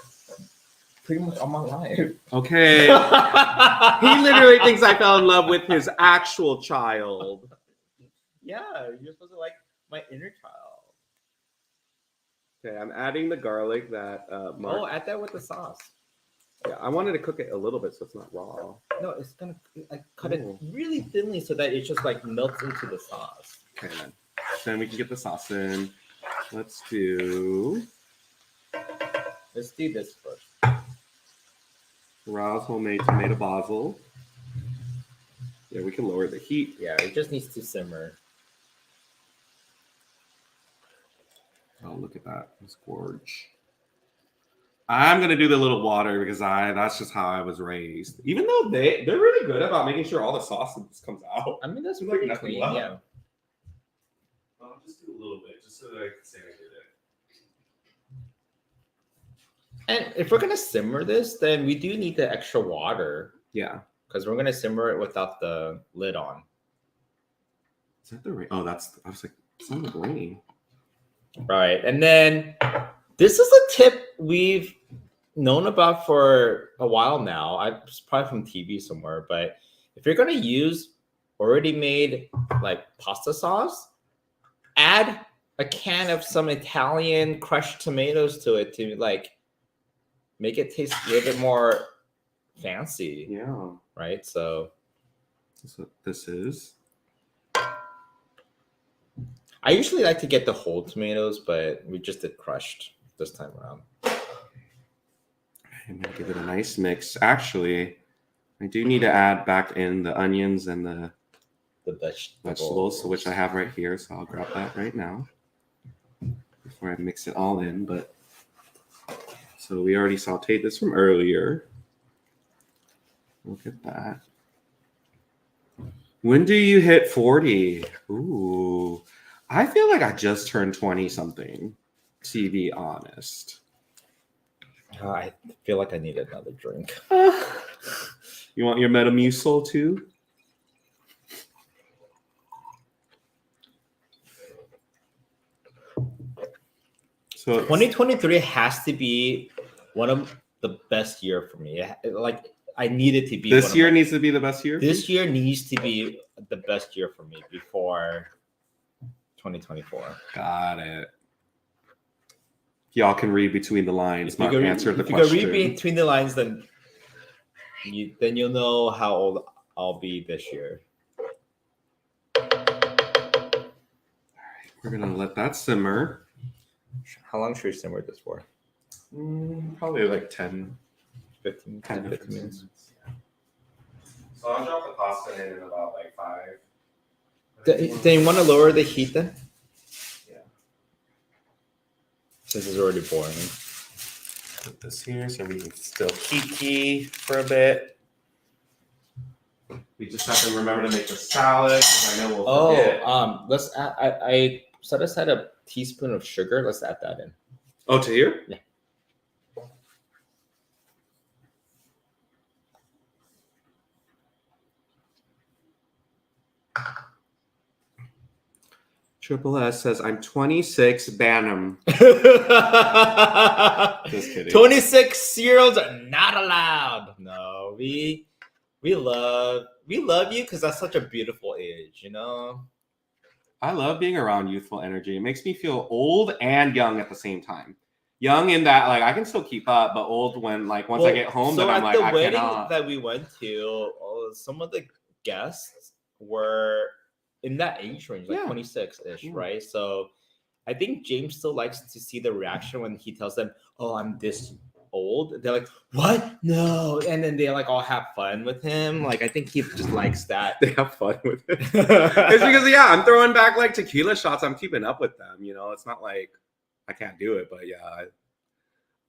pretty much all my life. Okay. He literally thinks I fell in love with his actual child. Yeah, you're supposed to like my inner child. Okay, I'm adding the garlic that Mark. Oh, add that with the sauce. Yeah, I wanted to cook it a little bit so it's not raw. No, it's gonna like cut it really thinly so that it just like melts into the sauce. Okay, then we can get the sauce in. Let's do this first. Rao's homemade tomato basil. Yeah, we can lower the heat. Yeah, it just needs to simmer. Oh, look at that. It's gorge. I'm gonna do the little water because that's just how I was raised. Even though they're really good about making sure all the sauce comes out. I mean, that's Like pretty nothing clean, left. yeah. I'll just do a little bit, just so that I can say I did it. And if we're gonna simmer this, then we do need the extra water. Yeah. Because we're gonna simmer it without the lid on. Is that the rain? Oh, I was like, it's not the rain. Right. And then this is a tip we've known about for a while now. It's probably from TV somewhere, but if you're gonna use already made like pasta sauce, add a can of some Italian crushed tomatoes to it to like make it taste a little bit more fancy. Yeah. Right. So That's what this is. I usually like to get the whole tomatoes, but we just did crushed this time around. I'm gonna give it a nice mix. Actually, I do need to add back in the onions and the vegetables, which I have right here. So I'll grab that right now before I mix it all in. But so we already sauteed this from earlier. Look at that. When do you hit 40? Ooh, I feel like I just turned 20 something, to be honest. I feel like I need another drink. You want your Metamucil too? So 2023 has to be one of the best year for me. Like I need it to be. This year needs to be the best year? This year needs to be the best year for me before 2024. Got it. Y'all can read between the lines. If you can answer the if you question. can read between the lines, then you'll know how old I'll be this year. All right, we're gonna let that simmer. How long should we simmer this for? Probably like 10 15 minutes. Yeah. So I'll drop the pasta in about like 5. Then you want to lower the heat then? Yeah. Since it's already boiling. Put this here so we can still kiki for a bit. We just have to remember to make the salad. I know we'll forget. Let's add, I set aside a teaspoon of sugar. Let's add that in. Oh, to here? Yeah. Triple S says, I'm 26, ban him. Just kidding. 26-year-olds are not allowed. No, we love you because that's such a beautiful age, you know? I love being around youthful energy. It makes me feel old and young at the same time. Young in that, like, I can still keep up, but old when, like, once I get home, then I'm like, I cannot. So at the wedding that we went to, some of the guests were in that age range, like 26-ish, right? So I think James still likes to see the reaction when he tells them, oh, I'm this old. They're like, what? No. And then they like all have fun with him. Like, I think he just likes that. They have fun with it. It's because, I'm throwing back like tequila shots. I'm keeping up with them. You know, it's not like I can't do it, but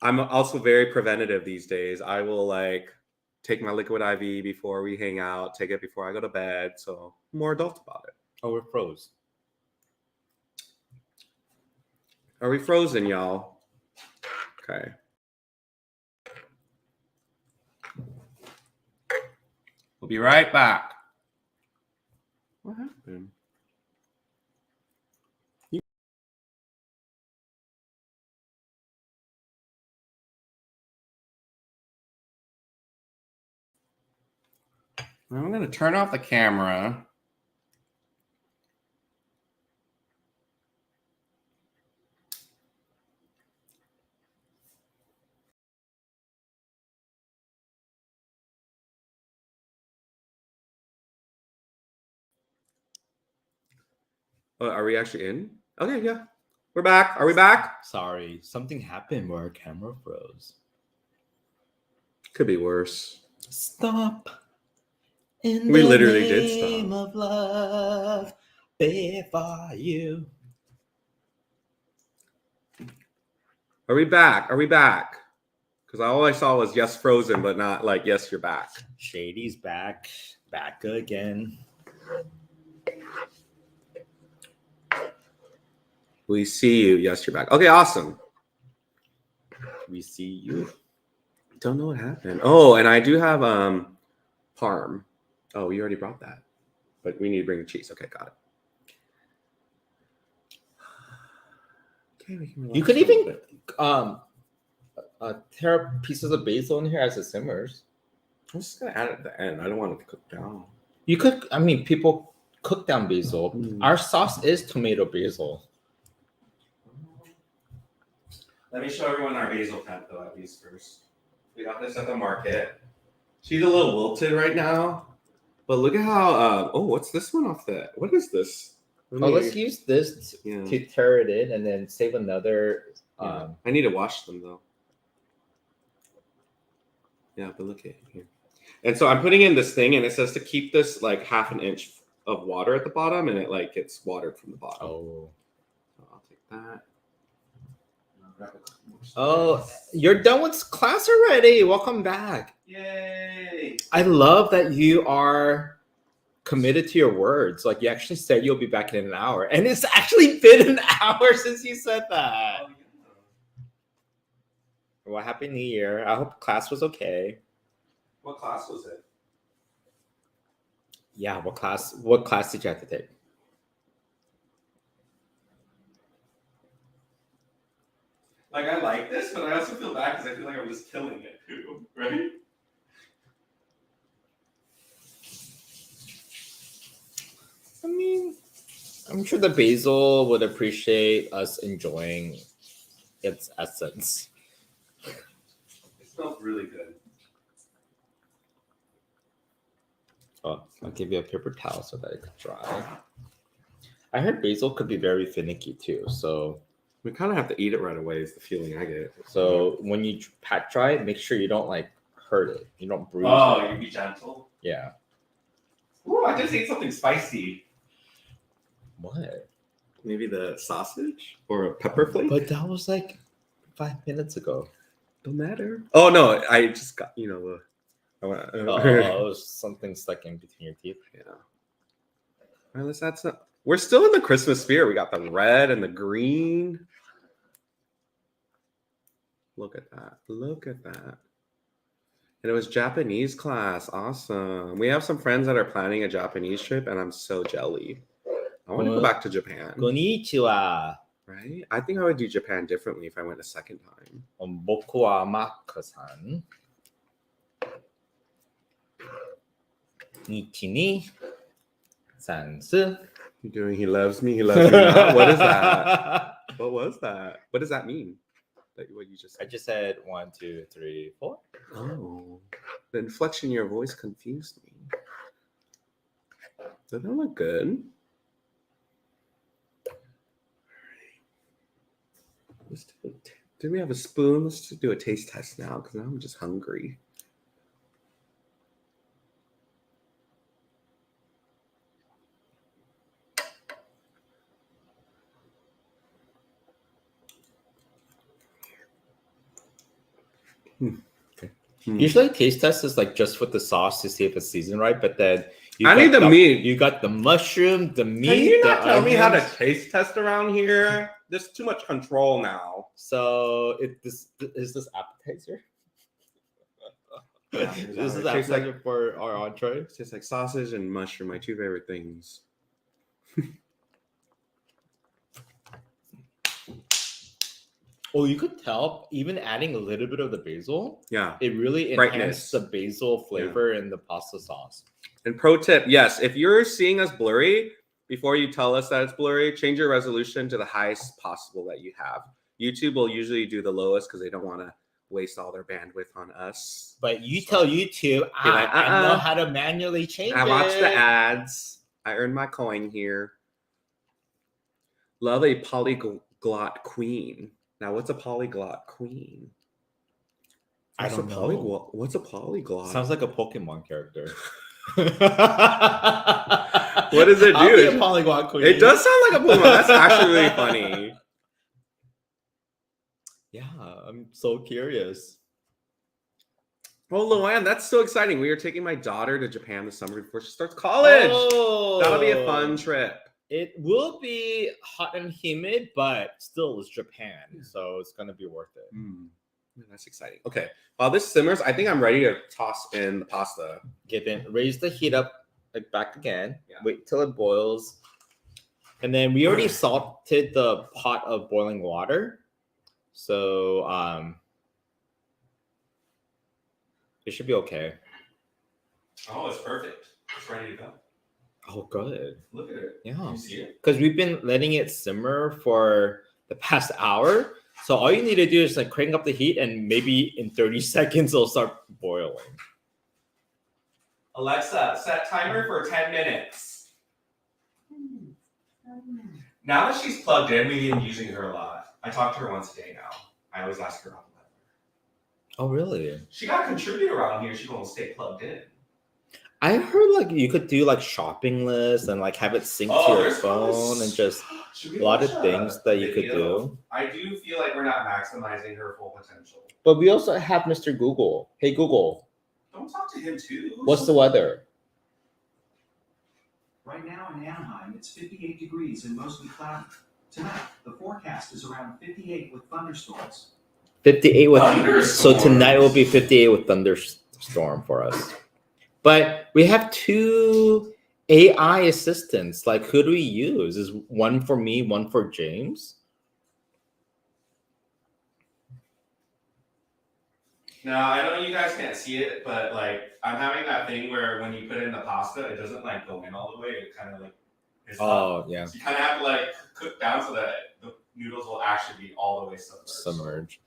I'm also very preventative these days. I will like take my liquid IV before we hang out, take it before I go to bed. So I'm more adult about it. Oh, we're froze. Are we frozen, y'all? Okay. We'll be right back. What happened? I'm going to turn off the camera. Are we actually in? Okay, yeah. We're back. Are we back? Sorry, something happened where our camera froze. Could be worse. Stop. We literally did stop. Name of love, before you. Are we back? Are we back? Because all I saw was yes, frozen, but not like yes, you're back. Shady's back again. We see you. Yes, you're back. Okay, awesome. We see you. Don't know what happened. Oh, and I do have parm. Oh, you already brought that. But we need to bring the cheese. Okay, got it. Okay, we can You could even tear pieces of basil in here as it simmers. I'm just gonna add it at the end. I don't want it to cook down. You could, I mean, people cook down basil. Our sauce is tomato basil. Let me show everyone our basil plant though, at least first. We got this at the market. She's a little wilted right now, but look at how. Oh, what's this one off the? What is this? Let's use this to tear it in and then save another. I need to wash them though. Yeah, but look at here. And so I'm putting in this thing, and it says to keep this like half an inch of water at the bottom, and it like gets watered from the bottom. Oh, so I'll take that. Oh, you're done with class already. Welcome back. Yay! I love that you are committed to your words. Like you actually said you'll be back in an hour. And it's actually been an hour since you said that. Well, Happy New Year. I hope class was okay. What class was it? Yeah, what class did you have to take? Like, I like this, but I also feel bad because I feel like I'm just killing it too, right? I mean, I'm sure the basil would appreciate us enjoying its essence. It smells really good. Oh, I'll give you a paper towel so that it could dry. I heard basil could be very finicky too, so we kind of have to eat it right away is the feeling I get. So when you pat dry it, make sure you don't like hurt it. You don't bruise it. Oh, you be gentle? Yeah. Ooh, I just ate something spicy. What? Maybe the sausage or a pepper flake? But that was like 5 minutes ago. Don't matter. Oh, no, I just got, it was something stuck in between your teeth. Yeah. All right, let's add some. We're still in the Christmas spirit. We got the red and the green. Look at that. Look at that. And it was Japanese class. Awesome. We have some friends that are planning a Japanese trip, and I'm so jelly. I want to go back to Japan. Konnichiwa. Right? I think I would do Japan differently if I went a second time. Boku wa Maka-san. Nichi ni sansu. You're doing he loves me not. What is that? What was that? What does that mean? What you just said? I just said 1, 2, 3, 4. Oh, the inflection in your voice confused me. Doesn't that look good? Let's do it. Do we have a spoon? Let's just do a taste test now because now I'm just hungry. Okay. Usually taste test is like just with the sauce to see if it's seasoned right, but then I need the meat. You got the mushroom, the meat. Can you not the tell me how to onions. taste test around here? There's too much control now. So is this appetizer? Yeah, This is it tastes appetizer for our entree. It tastes like sausage and mushroom, my two favorite things. Oh, you could tell even adding a little bit of the basil. Yeah. It really Brightness. enhanced the basil flavor in the pasta sauce. And pro tip, yes, if you're seeing us blurry, before you tell us that it's blurry, change your resolution to the highest possible that you have. YouTube will usually do the lowest because they don't want to waste all their bandwidth on us. But you tell YouTube, I know how to manually change it. I watch the ads. I earn my coin here. Love a polyglot queen. Now, what's a polyglot queen? I don't know. What's a polyglot? Sounds like a Pokemon character. What does it do? I'll be a polyglot queen. It does sound like a Pokemon. That's actually really funny. Yeah, I'm so curious. Oh, Luann, that's so exciting. We are taking my daughter to Japan this summer before she starts college. Oh, that'll be a fun trip. It will be hot and humid, but still it's Japan, so it's going to be worth it. That's exciting. Okay, while this simmers, I think I'm ready to toss in the pasta. Raise the heat up back again. Yeah. Wait till it boils. And then we already salted the pot of boiling water. So it should be okay. Oh, it's perfect. It's ready to go. Oh, good. Look at it. Yeah. Can you see it? Because we've been letting it simmer for the past hour. So all you need to do is like crank up the heat and maybe in 30 seconds it'll start boiling. Alexa, set timer for 10 minutes. Now that she's plugged in, we've been using her a lot. I talk to her once a day now. I always ask her about the weather. Oh, really? She got a contributor around here. She won't stay plugged in. I heard like you could do like shopping lists and like have it sync to your phone and just a lot of things that you could do. I do feel like we're not maximizing her full potential. But we also have Mr. Google. Hey, Google. Don't talk to him too. What's the weather? Right now in Anaheim, it's 58 degrees and mostly cloudy. Tonight, the forecast is around 58 with thunderstorms. 58 with thunderstorms. So tonight will be 58 with thunderstorm for us. But we have 2 AI assistants. Like, who do we use? Is one for me, one for James? Now, I know you guys can't see it, but like I'm having that thing where when you put in the pasta, it doesn't like go in all the way. It kind of like is up. Yeah. So you kind of have to like cook down so that the noodles will actually be all the way submerged.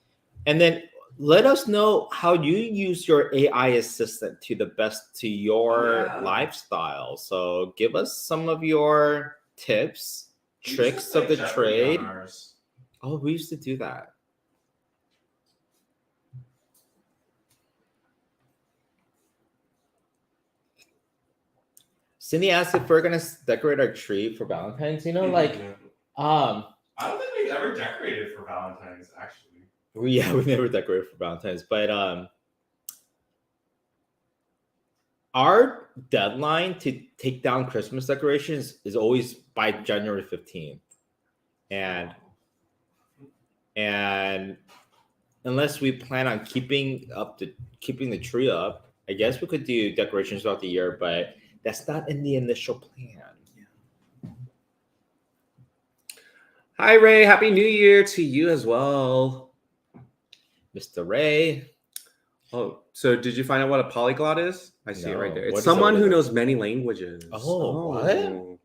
And then let us know how you use your AI assistant to the best to your lifestyle. So give us some of your tips, tricks of the trade. Oh, we used to do that. Cindy asked if we're gonna decorate our tree for Valentine's. You know, like, I don't think we've ever decorated for Valentine's, actually. We never decorated for Valentine's, but our deadline to take down Christmas decorations is always by January 15th, and unless we plan on keeping the tree up, I guess we could do decorations throughout the year, but that's not in the initial plan. Hi, Ray. Happy New Year to you as well. Mr. Ray. Oh, so did you find out what a polyglot is? I see it right there. It's What someone is who it? knows many languages. Oh, what?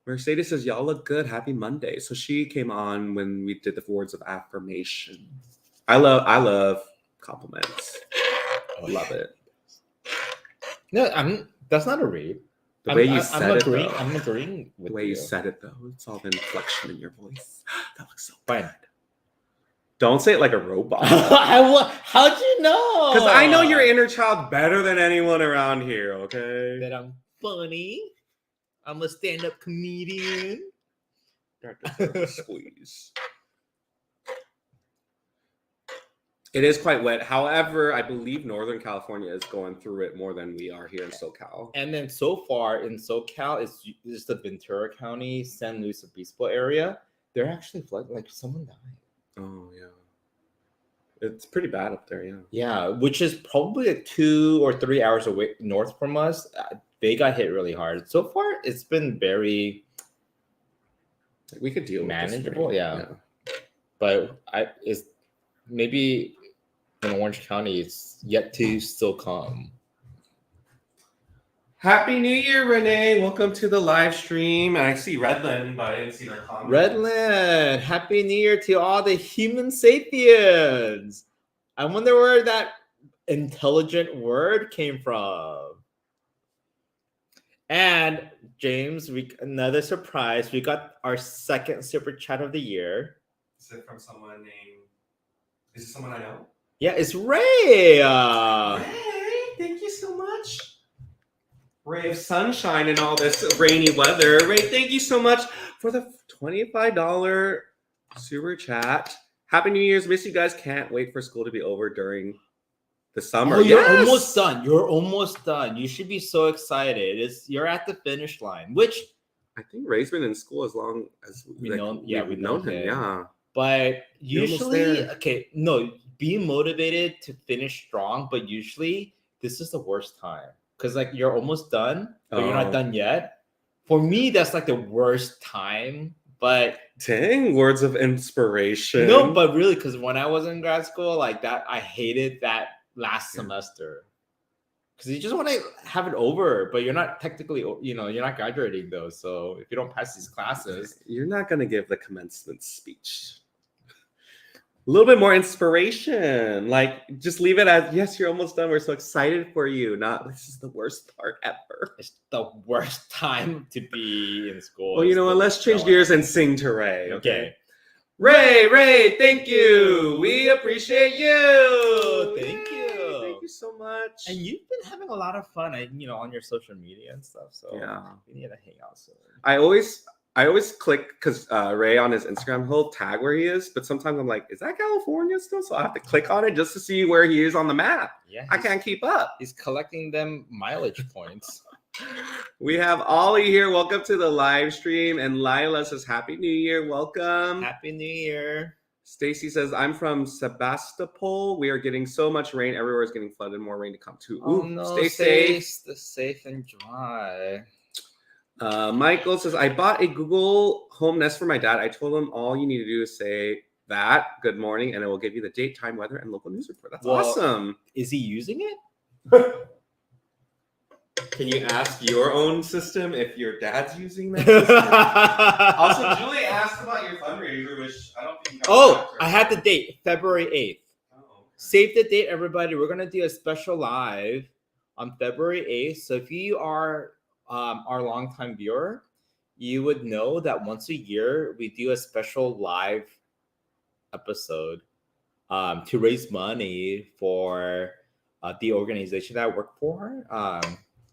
Mercedes says, y'all look good. Happy Monday. So she came on when we did the words of affirmation. I love compliments. Love it. No, that's not a read. The way you said it, though. I'm agreeing with the way you said it, though. It's all the inflection in your voice. That looks so fine. good. Don't say it like a robot. How'd you know? Because I know your inner child better than anyone around here, okay? That I'm funny. I'm a stand-up comedian. Squeeze. It is quite wet. However, I believe Northern California is going through it more than we are here in SoCal. And then so far in SoCal, it's the Ventura County, San Luis Obispo area. They're actually flooding. Like someone died. Oh yeah, it's pretty bad up there. Yeah. Yeah, which is probably like 2 or 3 hours away north from us. They got hit really hard. So far, it's been very We could deal manageable. with this Yeah. But it's maybe in Orange County, it's yet to still come. Happy New Year, Renee. Welcome to the live stream. And I see Redland, but I didn't see their comment. Redland, Happy New Year to all the human sapiens. I wonder where that intelligent word came from. And James, another surprise. We got our second super chat of the year. Is it from someone named? Is it someone I know? Yeah, it's Ray. Ray, thank you so much. Ray of sunshine and all this rainy weather. Ray, thank you so much for the $25 super chat. Happy New Year's. Miss you guys. Can't wait for school to be over during the summer. Oh, you're almost done. You're almost done. You should be so excited. You're at the finish line, which I think Ray's been in school as long as we've known him. Yeah. But You're almost usually, there. okay, no, be motivated to finish strong, but usually this is the worst time. Because like you're almost done, but you're not done yet. For me, that's like the worst time. But dang, words of inspiration. no, but really, because when I was in grad school, like that, I hated that last semester. Because you just want to have it over, but you're not technically, you're not graduating though. So if you don't pass these classes, you're not going to give the commencement speech. A little bit more inspiration. Like, just leave it as, yes, you're almost done. We're so excited for you. Not, this is the worst part ever. it's the worst time to be in school. Well, you know what? Let's change gears and sing to Ray. Okay. Ray, thank you. We appreciate you. Thank you. Thank you so much. And you've been having a lot of fun, on your social media and stuff. So yeah, we need to hang out soon. I always click because Ray on his Instagram, he'll tag where he is, but sometimes I'm like, is that California still? So I have to click on it just to see where he is on the map. Yeah, I can't keep up. He's collecting them mileage points. We have Ollie here. Welcome to the live stream. And Lila says, Happy New Year. Welcome. Happy New Year. Stacy says, I'm from Sebastopol. We are getting so much rain. Everywhere is getting flooded. More rain to come too. Oh, no, stay safe. Stay safe and dry. Michael says, I bought a Google Home Nest for my dad. I told him all you need to do is say that, good morning, and it will give you the date, time, weather, and local news report. That's awesome. Is he using it? Can you ask your own system if your dad's using that system? Also, Julie asked about your fundraiser, which I don't think I had the date, February 8th. Oh, okay. Save the date, everybody. We're going to do a special live on February 8th. So if you are our longtime viewer, you would know that once a year we do a special live episode to raise money for the organization that I work for.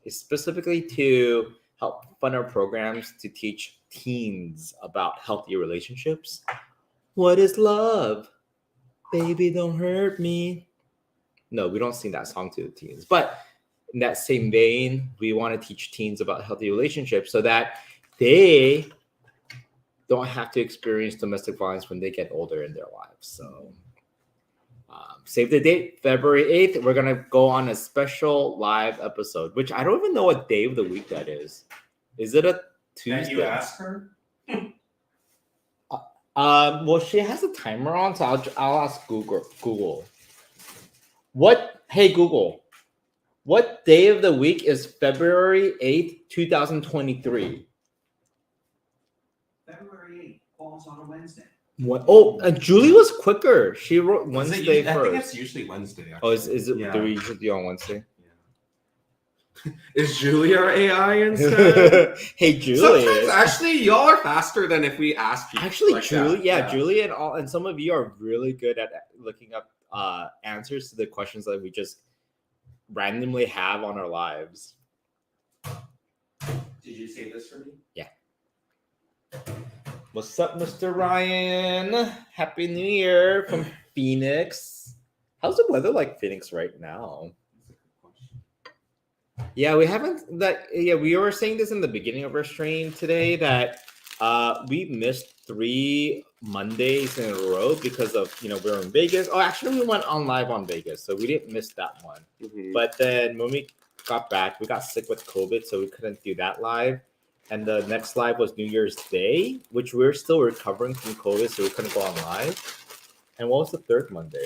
It's specifically to help fund our programs to teach teens about healthy relationships. What is love? Baby, don't hurt me. No, we don't sing that song to the teens. But in that same vein, we want to teach teens about healthy relationships so that they don't have to experience domestic violence when they get older in their lives. So save the date, February 8th. We're going to go on a special live episode, which I don't even know what day of the week that is. Is it a Tuesday? Can you ask her? Well, she has a timer on, so I'll ask Google. Hey, Google, what day of the week is February 8th, 2023? February 8th falls on a Wednesday. What? Oh, Julie was quicker. She wrote Wednesday first. I think it's usually Wednesday. Actually. Oh, is it? Yeah. Do we usually do on Wednesday? Yeah. Is Julie our AI instead? Hey, Julie. Sometimes actually, y'all are faster than if we ask people. Actually, like Julie, Julie and some of you are really good at looking up answers to the questions that we just randomly have on our lives. Did you save this for me? Yeah. What's up, Mr. Ryan? Happy New Year from Phoenix. How's the weather like Phoenix right now? Yeah, we haven't that. Yeah, we were saying this in the beginning of our stream today that we missed 3 Mondays in a row because of we were in Vegas. Oh, actually, we went on live on Vegas, so we didn't miss that one. Mhm. But then when we got back, we got sick with COVID, so we couldn't do that live. And the next live was New Year's Day, which we're still recovering from COVID, so we couldn't go on live. And what was the 3rd Monday?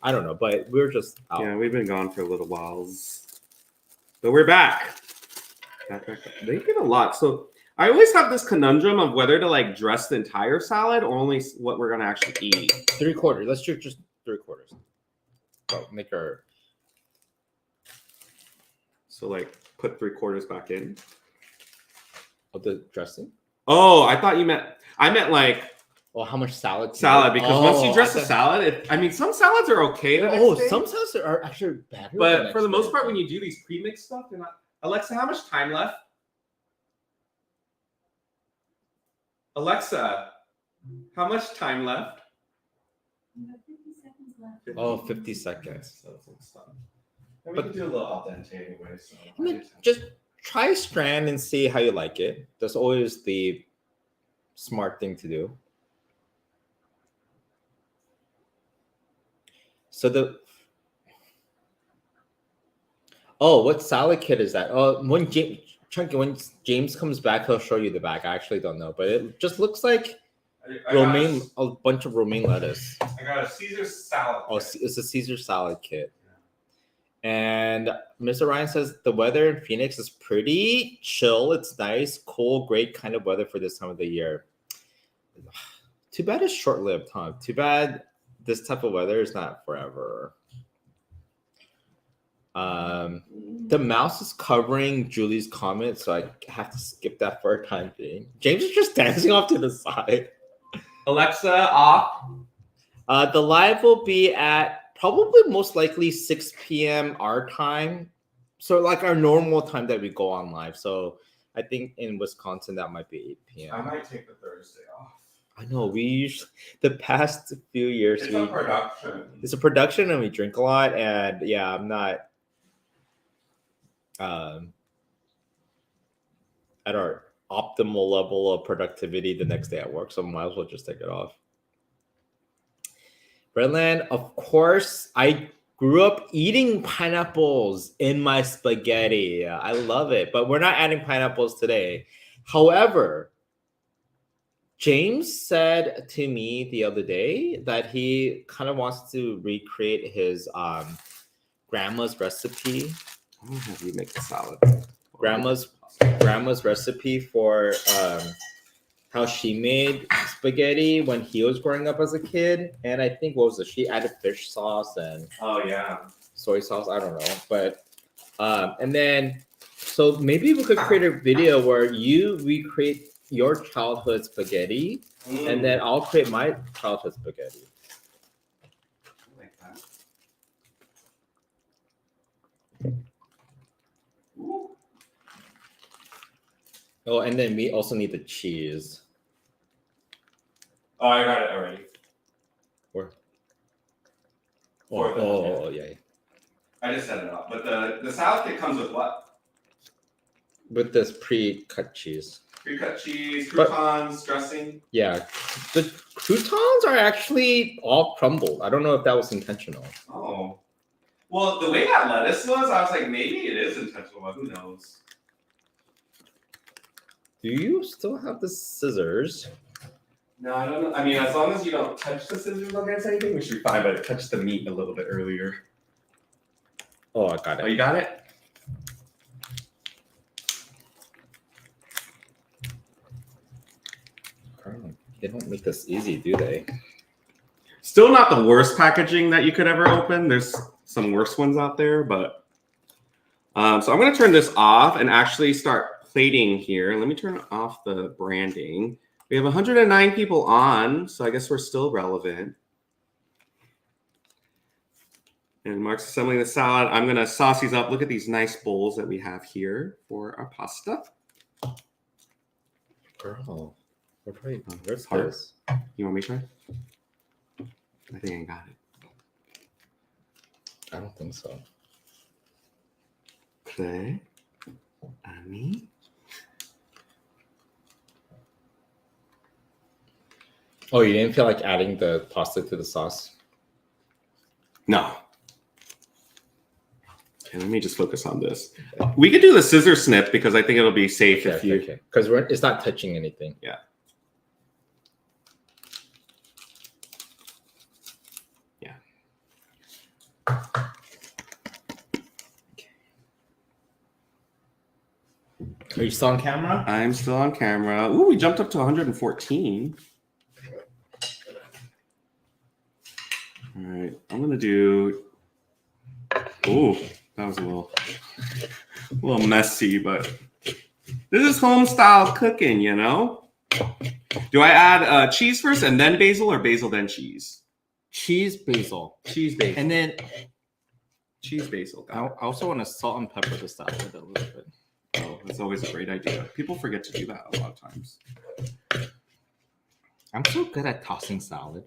I don't know, but we were just out. Yeah, we've been gone for a little whiles. But we're back. They get a lot. So I always have this conundrum of whether to like dress the entire salad or only what we're gonna actually eat. 3/4. Let's do just 3/4. So make our. So like put 3/4 back in. Of the dressing? Oh, I thought you meant. I meant like Oh, how much salad? salad because once you dress the salad, I mean some salads are okay. Some salads are actually better. But for the most part, when you do these pre-mixed stuff, they're not. Alexa, how much time left? Alexa, how much time left? You have 50 seconds left. Oh, 50 seconds. So it's done. And we can do a little al dente anyway. So I mean, just try strand and see how you like it. That's always the smart thing to do. So what salad kit is that? Oh, when James comes back, he'll show you the bag. I actually don't know, but it just looks like a bunch of romaine lettuce. I got a Caesar salad. Oh, it's a Caesar salad kit. And Mr. Ryan says the weather in Phoenix is pretty chill. It's nice, cool, great kind of weather for this time of the year. Too bad it's short-lived, huh? Too bad this type of weather is not forever. The mouse is covering Julie's comment, so I have to skip that for a time being. James is just dancing off to the side. Alexa, off. The live will be at probably most likely 6 p.m. our time. So like our normal time that we go on live. So I think in Wisconsin that might be 8 p.m. I might take the Thursday off. I know we usually the past few years It's a production. It's a production and we drink a lot and yeah, I'm not at our optimal level of productivity the next day at work, so I might as well just take it off. Brenland, of course, I grew up eating pineapples in my spaghetti. I love it, but we're not adding pineapples today. However, James said to me the other day that he kind of wants to recreate his grandma's recipe. I'll have you make the salad. Grandma's recipe for how she made spaghetti when he was growing up as a kid. And I think she added fish sauce and soy sauce. I don't know. But and then so maybe we could create a video where you recreate your childhood spaghetti and then I'll create my childhood spaghetti. Like that. Oh, and then we also need the cheese. Oh, I got it already. Where? Fourth, Yeah. I just set it up. But the salad kit comes with what? With this pre-cut cheese. Pre-cut cheese, croutons, dressing. Yeah. The croutons are actually all crumbled. I don't know if that was intentional. Oh. Well, the way that lettuce was, I was like, maybe it is intentional, but who knows? Do you still have the scissors? No, I don't know. I mean, as long as you don't touch the scissors against anything, we should be fine, but touch the meat a little bit earlier. Oh, I got it. Oh, you got it? They don't make this easy, do they? Still not the worst packaging that you could ever open. There's some worse ones out there, but so I'm going to turn this off and actually start plating here. Let me turn off the branding. We have 109 people on, so I guess we're still relevant. And Mark's assembling the salad. I'm going to sauce these up. Look at these nice bowls that we have here for our pasta. Girl, where's hard. this? You want me to try? I think I got it. I don't think so. Clay. Annie. Oh, you didn't feel like adding the pasta to the sauce? No. Okay, let me just focus on this. We could do the scissor snip because I think it'll be safe if you. Okay. Because it's not touching anything. Yeah. Yeah. Are you still on camera? I'm still on camera. Ooh, we jumped up to 114. All right, I'm gonna do. Ooh, that was a little messy, but this is home style cooking, you know. Do I add cheese first and then basil, or basil then cheese? Cheese, basil. Cheese basil. And then Cheese basil. I also want to salt and pepper the salad a little bit. Oh, that's always a great idea. People forget to do that a lot of times. I'm so good at tossing salad.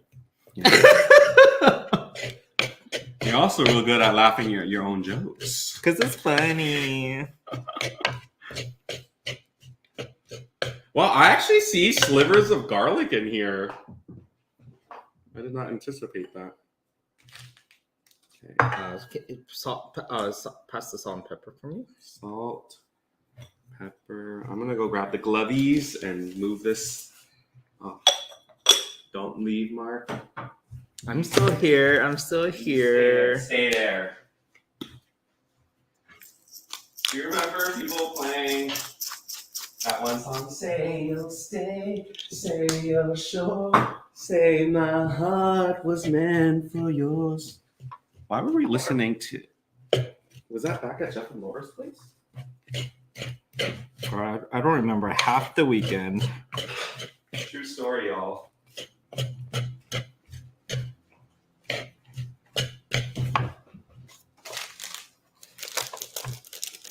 You're also real good at laughing at your own jokes. Because it's funny. Well, I actually see slivers of garlic in here. I did not anticipate that. Okay. Salt, pass the salt and pepper for me. Salt, pepper. I'm gonna go grab the glovies and move this. Oh, don't leave, Mark. I'm still here. Stay there. Do you remember people playing that one song? Say you'll stay, say you're sure, say my heart was meant for yours. Why were we listening to? Was that back at Jeff and Laura's place? I don't remember half the weekend. True story, y'all.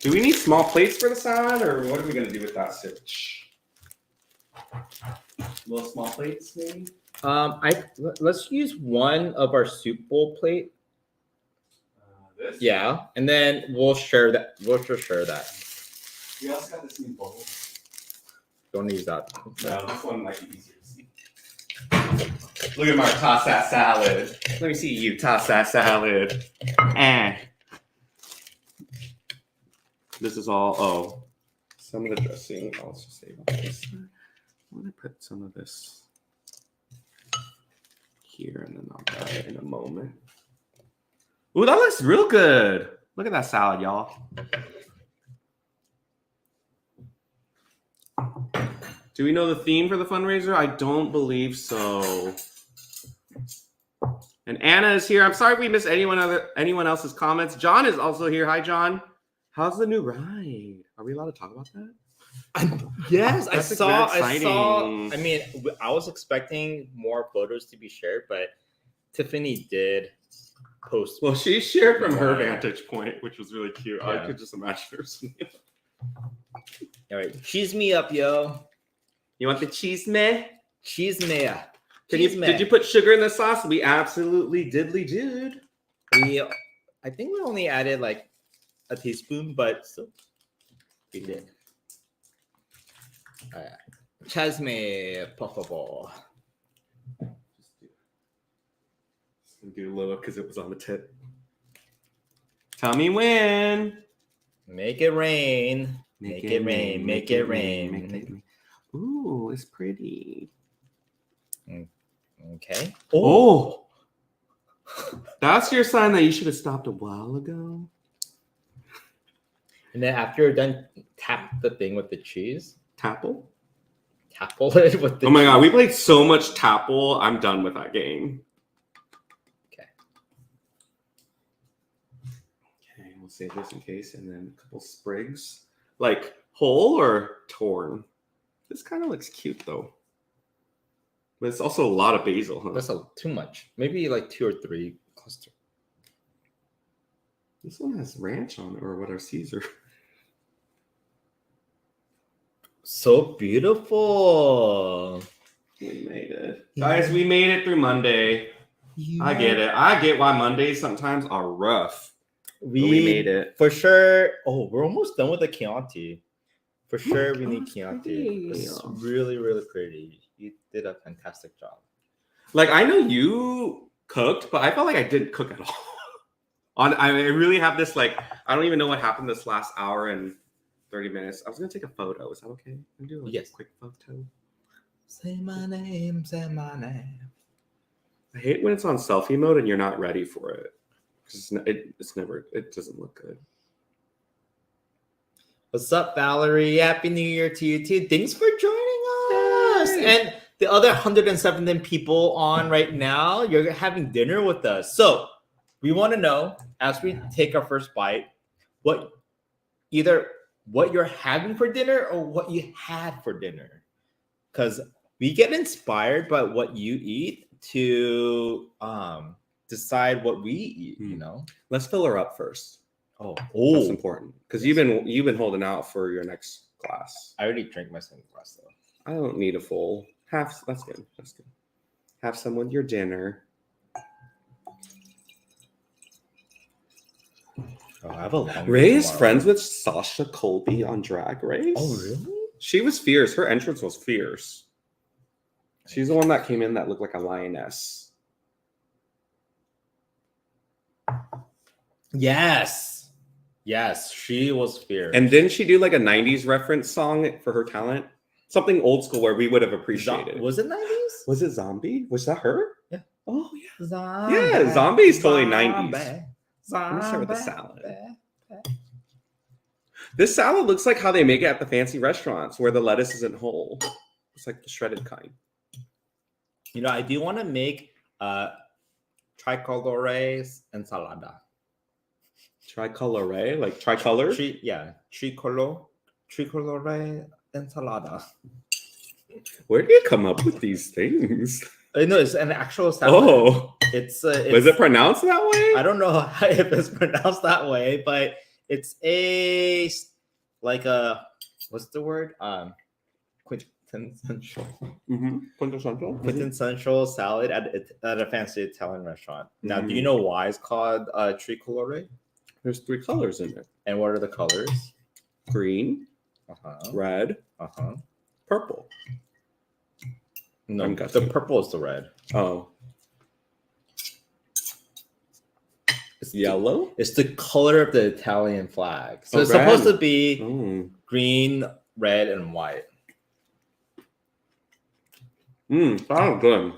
Do we need small plates for the salad, or what are we gonna do with that stitch? Little small plates, maybe. Let's use one of our soup bowl plate. This. Yeah, and then we'll share that. We'll just share that. We also got this new bowl. Don't use that. No, this one might be easier to see. Look at Mark toss that salad. Let me see you toss that salad. This is all. Oh, some of the dressing. I'll just save on this. I'm gonna put some of this here, and then I'll grab it in a moment. Ooh, that looks real good. Look at that salad, y'all. Do we know the theme for the fundraiser? I don't believe so. And Anna is here. I'm sorry if we missed anyone else's comments. John is also here. Hi, John. How's the new ride? Are we allowed to talk about that? Yes, I That's saw. exciting. I mean, I was expecting more photos to be shared, but Tiffany did post. Well, she shared from her vantage point, which was really cute. Yeah. I could just imagine her. All right, cheese me up, yo. You want the cheese meh? Cheese me. Did you put sugar in the sauce? We absolutely diddly did. I think we only added like a teaspoon, but still, we did. All right. Chasme, por favor. Just do a little because it was on the tip. Tell me when. Make it rain. Make it rain. Make it rain. Ooh, it's pretty. Okay. Oh, that's your sign that you should have stopped a while ago. And then after you're done, tap the thing with the cheese. Tapple? Tapple it with the Oh my cheese. god, we played so much Tapple. I'm done with that game. Okay. Okay, we'll save this in case, and then a couple sprigs. Like whole or torn? This kind of looks cute though. But it's also a lot of basil, huh? That's too much. Maybe like 2 or 3 cluster. This one has ranch on it, or what are Caesar? So beautiful. We made it. Guys, we made it through Monday. I get it. I get why Mondays sometimes are rough. We made it. For sure. Oh, we're almost done with the Chianti. For sure, we need it's Chianti. pretty. It's really, really pretty. You did a fantastic job. Like, I know you cooked, but I felt like I didn't cook at all. I really have this, like, I don't even know what happened this last hour and 30 minutes. I was going to take a photo. Is that okay? Can I do a quick photo? Say my name, say my name. I hate when it's on selfie mode and you're not ready for it. It doesn't look good. What's up, Valerie? Happy New Year to you too. Thanks for joining us. And the other 117 people on right now, you're having dinner with us. So we want to know, as we take our first bite, either what you're having for dinner or what you had for dinner. Because we get inspired by what you eat to decide what we eat, you know? Let's fill her up first. Oh, that's important because you've been holding out for your next glass. I already drank my second glass though. I don't need a full half. That's good. That's good. Have some with your dinner. Oh, I have a long Ray is friends with Sasha Colby on Drag Race. Oh, really? She was fierce. Her entrance was fierce. She's the one that came in that looked like a lioness. Yes, she was fierce. And didn't she do like a 90s reference song for her talent? Something old school where we would have appreciated. Was it 90s? Was it Zombie? Was that her? Yeah. Oh, yeah. Zombie. Yeah, Zombie is totally 90s. Zombie. I'm gonna start with the salad. This salad looks like how they make it at the fancy restaurants where the lettuce isn't whole. It's like the shredded kind. You know, I do want to make tricolore ensalada. Tricolore? Like tricolor? Tricolore ensalada. Where do you come up with these things? No, it's an actual salad. Oh. It's was it pronounced that way? I don't know if it's pronounced that way, but it's what's the word? Quintessential. Mm-hmm. Quintessential salad at a fancy Italian restaurant. Now, do you know why it's called tricolore? There's 3 colors in it. And what are the colors? Green, red, purple. No, the purple is the red. Oh. It's yellow? It's the color of the Italian flag. So it's supposed to be green, red, and white. Sounds good.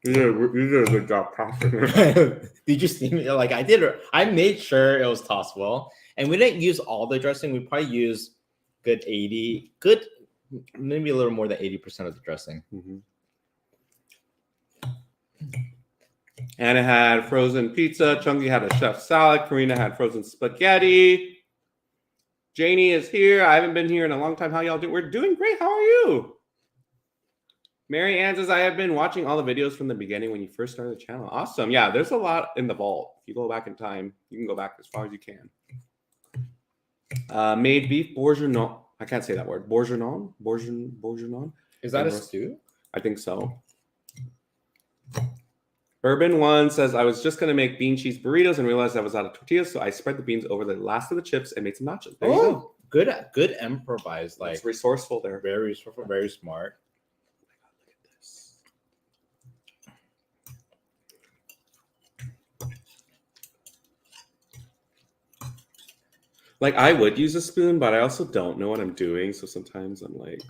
You did a good job passing it. Did you see me? Like I did. I made sure it was tossed well. And we didn't use all the dressing. We probably used maybe a little more than 80% of the dressing. Anna had frozen pizza. Chunky had a chef salad. Karina had frozen spaghetti. Janie is here. I haven't been here in a long time. How y'all doing? We're doing great. How are you? Mary Ann says, I have been watching all the videos from the beginning when you first started the channel. Awesome. Yeah, there's a lot in the vault. If you go back in time, you can go back as far as you can. Made beef bourguignon. I can't say that word. Bourguignon? Bourguignon? Is that a stew? I think so. Urban One says, I was just going to make bean cheese burritos and realized I was out of tortillas, so I spread the beans over the last of the chips and made some nachos. There you go. Good improvise. Like, it's resourceful there. Very resourceful, very smart. Look at this. Like, I would use a spoon, but I also don't know what I'm doing, so sometimes I'm like...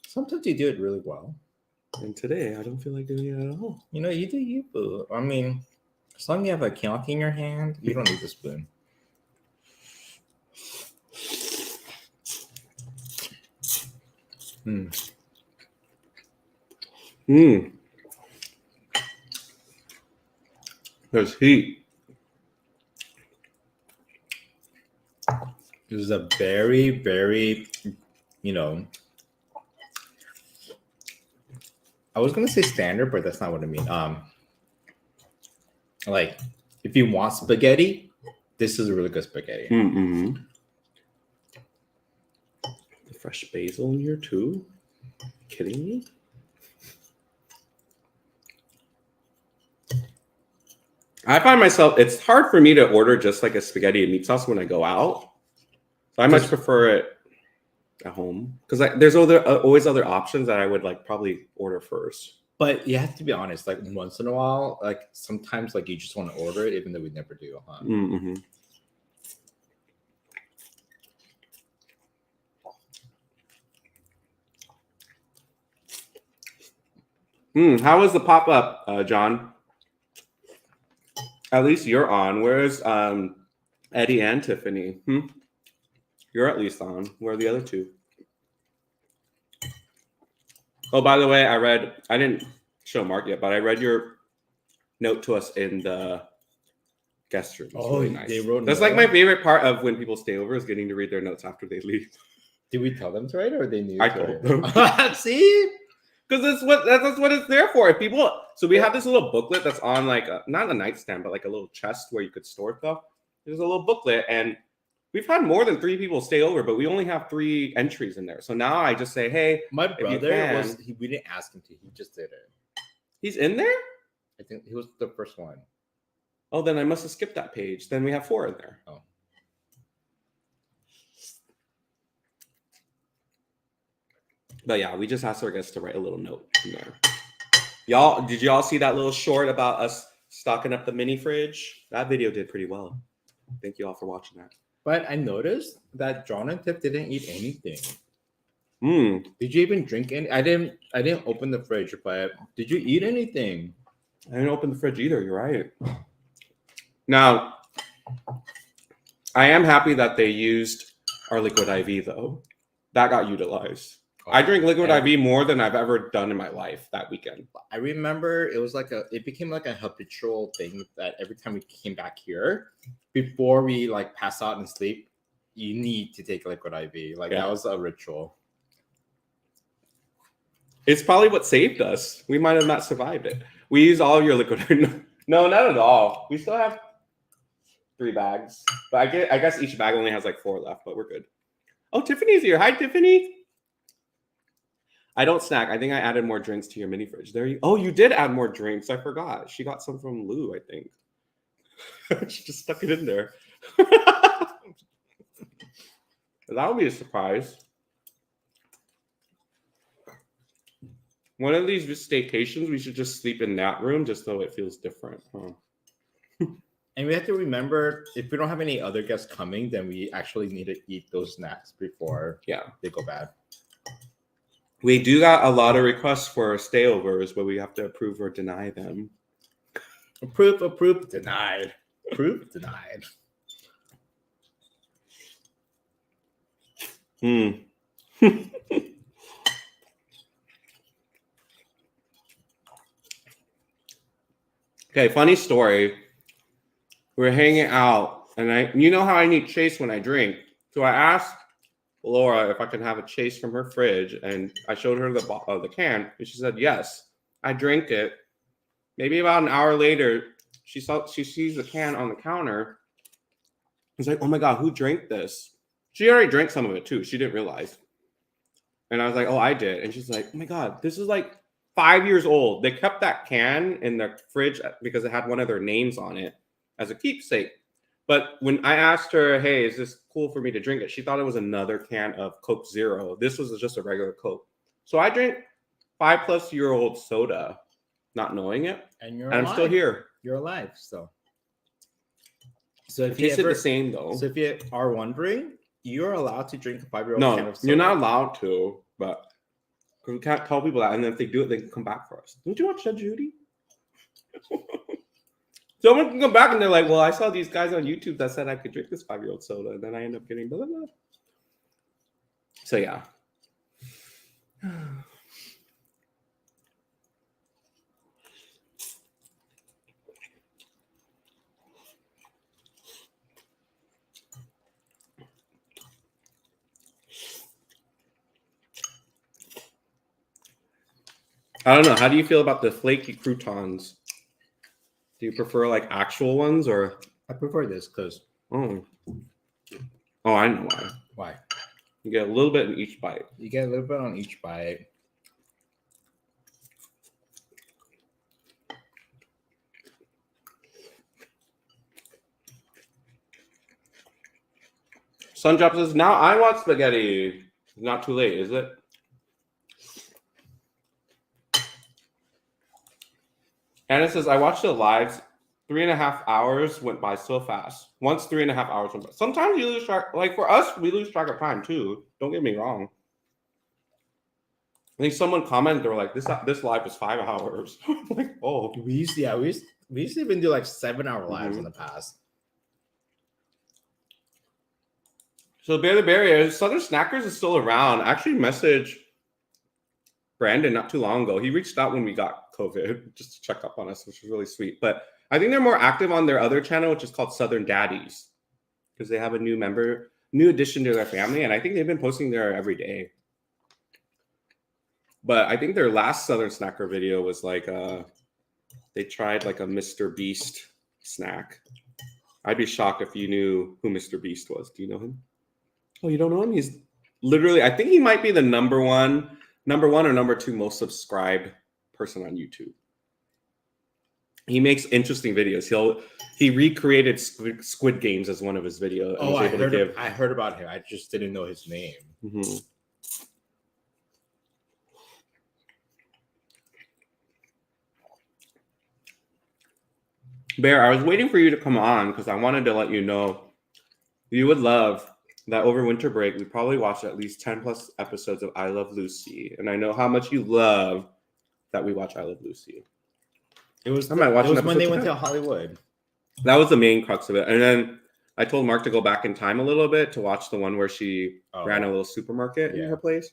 Sometimes you do it really well. And today, I don't feel like doing it at all. You know, you do you, boo. I mean, as long as you have a Chianti in your hand, you don't need the spoon. There's heat. This is a very, very, I was gonna say standard, but that's not what I mean. Like if you want spaghetti, this is a really good spaghetti. The fresh basil in here too? Kidding me? I find myself, it's hard for me to order just like a spaghetti and meat sauce when I go out. So I much prefer it at home because there's always other options that I would like probably order first. But you have to be honest, like once in a while, like sometimes like you just want to order it, even though we never do. Huh? Mm-hmm. How was the pop-up, John? At least you're on. Where's Eddie and Tiffany? You're at least on. Where are the other two? Oh, by the way, I didn't show Mark yet, but I read your note to us in the guest room. It's really nice. They wrote That's like my favorite part of when people stay over is getting to read their notes after they leave. Did we tell them to write or they knew? I told them. See? Because that's what it's there for. If people, so we have this little booklet that's on like not a nightstand, but like a little chest where you could store stuff. There's a little booklet, and we've had more than 3 people stay over, but we only have 3 entries in there. So now I just say, hey, my brother we didn't ask him to. He just did it. He's in there? I think he was the first one. Oh, then I must have skipped that page. Then we have 4 in there. Oh. But yeah, we just asked our guests to write a little note in there. Did y'all see that little short about us stocking up the mini fridge? That video did pretty well. Thank you all for watching that. But I noticed that John and Tiff didn't eat anything. Did you even drink any? I didn't open the fridge, but did you eat anything? I didn't open the fridge either. You're right. Now, I am happy that they used our liquid IV though. That got utilized. I drink liquid IV more than I've ever done in my life that weekend. I remember it became like a habitual thing that every time we came back here, before we like pass out and sleep, you need to take liquid IV. That was a ritual. It's probably what saved us. We might have not survived it. We used all of your liquid. No, not at all. We still have 3 bags, but I guess each bag only has like 4 left, but we're good. Oh, Tiffany's here. Hi, Tiffany. I don't snack. I think I added more drinks to your mini fridge. You did add more drinks. I forgot. She got some from Lou, I think. She just stuck it in there. That would be a surprise. One of these staycations, we should just sleep in that room just so it feels different. Huh? And we have to remember, if we don't have any other guests coming, then we actually need to eat those snacks before they go bad. We do got a lot of requests for stayovers, but we have to approve or deny them. Approve, denied. Approve, denied. Okay, funny story. We're hanging out, and you know how I need chase when I drink. So I asked Laura if I can have a chase from her fridge, and I showed her the can, and she said yes. I drank it. Maybe about an hour later, she sees the can on the counter. It's like, oh my god, who drank this? She already drank some of it too. She didn't realize. And I was like, oh, I did. And she's like, oh my god, this is like 5 years old. They kept that can in the fridge because it had one of their names on it as a keepsake. But when I asked her, hey, is this cool for me to drink it? She thought it was another can of Coke Zero. This was just a regular Coke. So I drank 5+ year-old soda, not knowing it. And I'm still here. You're alive, so. So if it tasted the same though. So if you are wondering, you're allowed to drink a 5-year-old can of soda. You're not allowed to, but we can't tell people that. And then if they do it, they can come back for us. Don't you watch Judge Judy? Someone can come back and they're like, well, I saw these guys on YouTube that said I could drink this 5-year-old soda. And then I end up getting blah, blah, blah. So, yeah. I don't know. How do you feel about the flaky croutons? Do you prefer like actual ones or? I prefer this because. Oh, I know why. Why? You get a little bit in each bite. You get a little bit on each bite. Sundrop says, now I want spaghetti. Not too late, is it? Anna says, I watched the lives. 3.5 hours went by so fast. Once 3.5 hours went by. Sometimes you lose track. Like for us, we lose track of time too. Don't get me wrong. I think someone commented, they were like, this live was 5 hours. I'm like, oh. We used to even do like 7-hour lives in the past. So Bear the Barrier, Southern Snackers is still around. I actually messaged Brandon not too long ago. He reached out when we got COVID just to check up on us, which was really sweet. But I think they're more active on their other channel, which is called Southern Daddies, because they have a new addition to their family, and I think they've been posting there every day. But I think their last Southern Snacker video was like they tried like a Mr. Beast snack. I'd be shocked if you knew who Mr. Beast was. Do you know him? Oh, you don't know him? He's literally, I think he might be the number one or number 2 most subscribed person on YouTube. He makes interesting videos. He recreated Squid Games as one of his videos. Oh, I heard about him. I just didn't know his name. Mm-hmm. Bear, I was waiting for you to come on because I wanted to let you know you would love that over winter break, we probably watched at least 10 plus episodes of I Love Lucy. And I know how much you love that we watch I Love Lucy. It was when they went to Hollywood. That was the main crux of it. And then I told Mark to go back in time a little bit to watch the one where she ran a little supermarket in her place.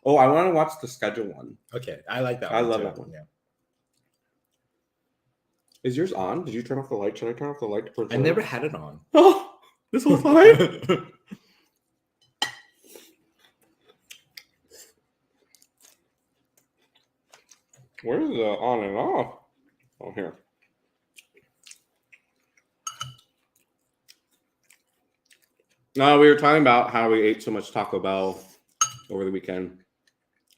Oh, I want to watch the schedule one. Okay, I like that I one. love that one. Yeah. Is yours on? Did you turn off the light? Should I turn off the light? I never had it on. Oh, this whole time? Where's the on and off? Oh, here. No, we were talking about how we ate so much Taco Bell over the weekend.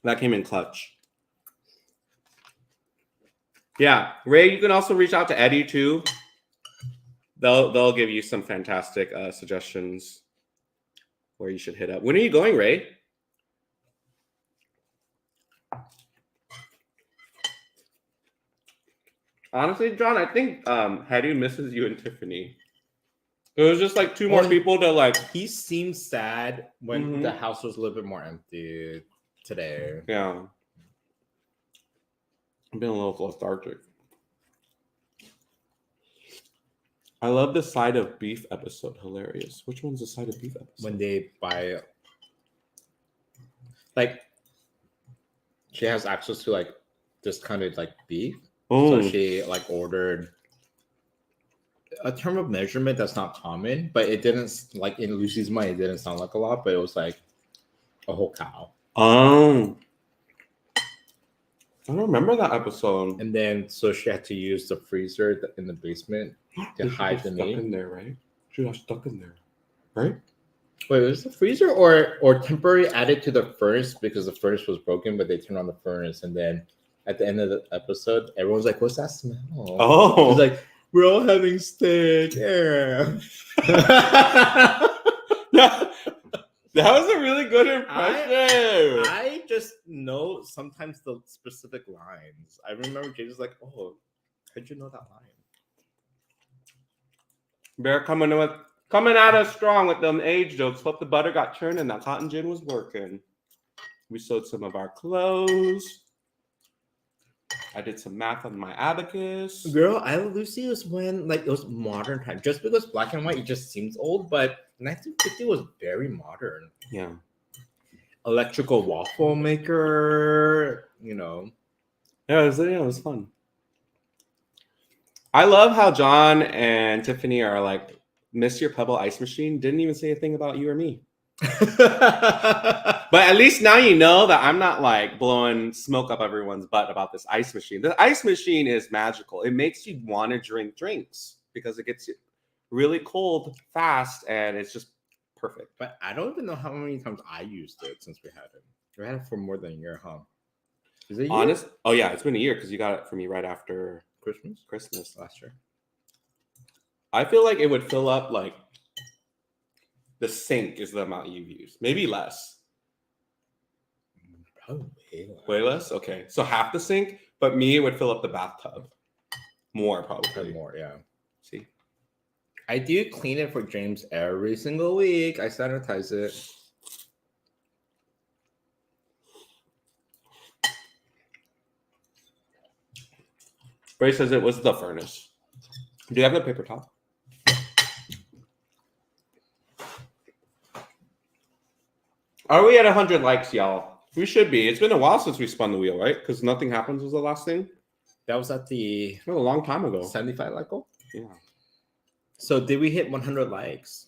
That came in clutch. Yeah, Ray, you can also reach out to Eddie too. They'll give you some fantastic suggestions where you should hit up. When are you going, Ray? Honestly, John, I think Hetty misses you and Tiffany. It was just like 2 more people to like. He seemed sad when the house was a little bit more empty today. Yeah. I've been a little lethargic. I love the side of beef episode. Hilarious. Which one's the side of beef episode? When they buy, like, she has access to like discounted like beef. So she like ordered a term of measurement that's not common, but it didn't, like in Lucy's mind, it didn't sound like a lot, but it was like a whole cow. Oh. I don't remember that episode. And then so she had to use the freezer in the basement to hide the meat. Stuck in there, right? She got stuck in there, right? Wait, was it the freezer or temporary added to the furnace because the furnace was broken, but they turned on the furnace, and then at the end of the episode, everyone's like, "What's that smell?" Oh, it's like we're all having steak. Yeah. That was a really good impression. I just know sometimes the specific lines. I remember Jade was like, "Oh, how'd you know that line?" Bear coming at us strong with them age jokes. Hope the butter got churned and that cotton gin was working. We sewed some of our clothes. I did some math on my abacus. Girl, I Love Lucy was when like it was modern time. Just because black and white, it just seems old, but 1950 was very modern. Yeah. Electrical waffle maker, you know. Yeah, it was fun. I love how John and Tiffany are like, miss your Pebble ice machine. Didn't even say a thing about you or me. But at least now you know that I'm not like blowing smoke up everyone's butt about this ice machine. The ice machine is magical. It makes you want to drink drinks because it gets you really cold fast and it's just perfect. But I don't even know how many times I used it since we had it. We had it for more than a year, huh? Is it a year? Honest? Oh yeah, it's been a year because you got it for me right after Christmas last year. I feel like it would fill up like The sink is the amount you've used. Maybe less. Probably Way less? Okay. So half the sink, but me would fill up the bathtub. More probably. more. Yeah. See? I do clean it for James every single week. I sanitize it. Ray says it was the furnace. Do you have the paper towel? Are we at 100 likes, y'all? We should be. It's been a while since we spun the wheel, right? Because Nothing Happens was the last thing. That was at the It was a long time ago. 75 like goal. Yeah. So did we hit 100 likes?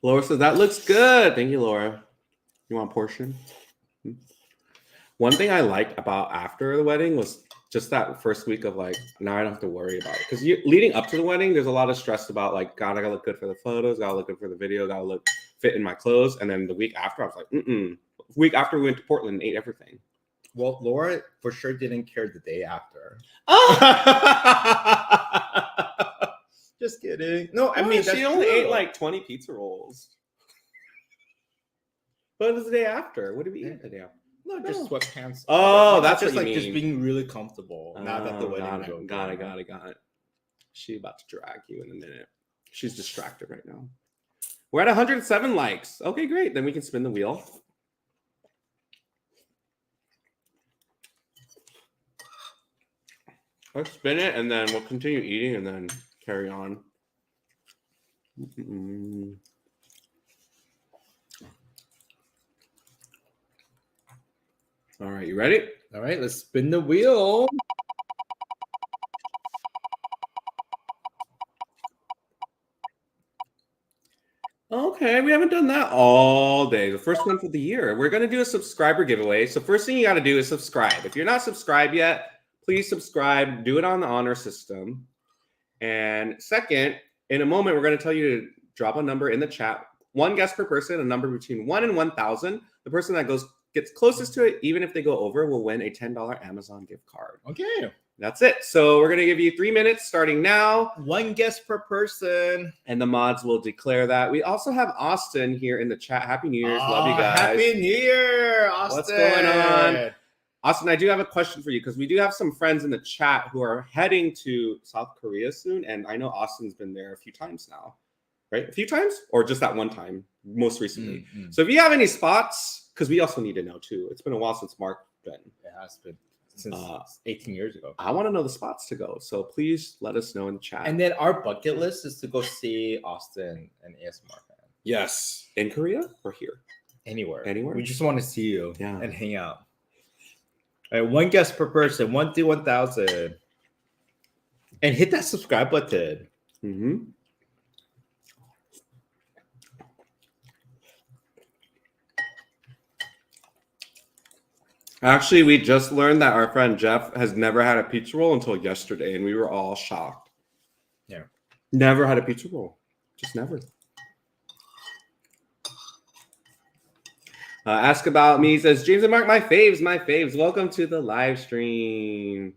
Laura says, that looks good. Thank you, Laura. You want a portion? One thing I liked about after the wedding was just that first week of like, now I don't have to worry about it. Because leading up to the wedding, there's a lot of stress about like, God, I gotta look good for the photos, gotta look good for the video, gotta look fit in my clothes. And then the week after, I was like, The week after, we went to Portland and ate everything. Well, Laura for sure didn't care the day after. Just kidding. No, I mean, she only ate like 20 pizza rolls. But it was the day after. What did we eat the day after? No, just sweatpants. Oh, that's just what you like mean. just being really comfortable. Not that the wedding got was it, over. got it. She's about to drag you in a minute. She's distracted right now. We're at 107 likes. Okay, great. Then we can spin the wheel. Let's spin it and then we'll continue eating and then carry on. All right, you ready? All right, let's spin the wheel. Okay, we haven't done that all day. The first one for the year. We're going to do a subscriber giveaway. So first thing you got to do is subscribe. If you're not subscribed yet, please subscribe. Do it on the honor system. And second, in a moment, we're going to tell you to drop a number in the chat. One guess per person, a number between 1 and 1,000. The person that gets closest to it, even if they go over, will win a $10 Amazon gift card. Okay. That's it. So we're going to give you 3 minutes starting now. One guess per person. And the mods will declare that. We also have Austin here in the chat. Happy New Year's. Love you guys. Happy New Year, Austin. What's going on? Austin, I do have a question for you because we do have some friends in the chat who are heading to South Korea soon. And I know Austin's been there a few times now, right? A few times? Or just that one time, most recently. So if you have any spots, because we also need to know too. It's been a while since Mark been. It has been. Since 18 years ago. I want to know the spots to go. So please let us know in the chat. And then our bucket list is to go see Austin and ASMR fan. Yes. In Korea or here? Anywhere. We just want to see you and hang out. All right, one guess per person, 1 to 1,000. And hit that subscribe button. Actually, we just learned that our friend Jeff has never had a pizza roll until yesterday, and we were all shocked. Yeah. Never had a pizza roll. Just never. Ask about me says, James and Mark, my faves. Welcome to the live stream.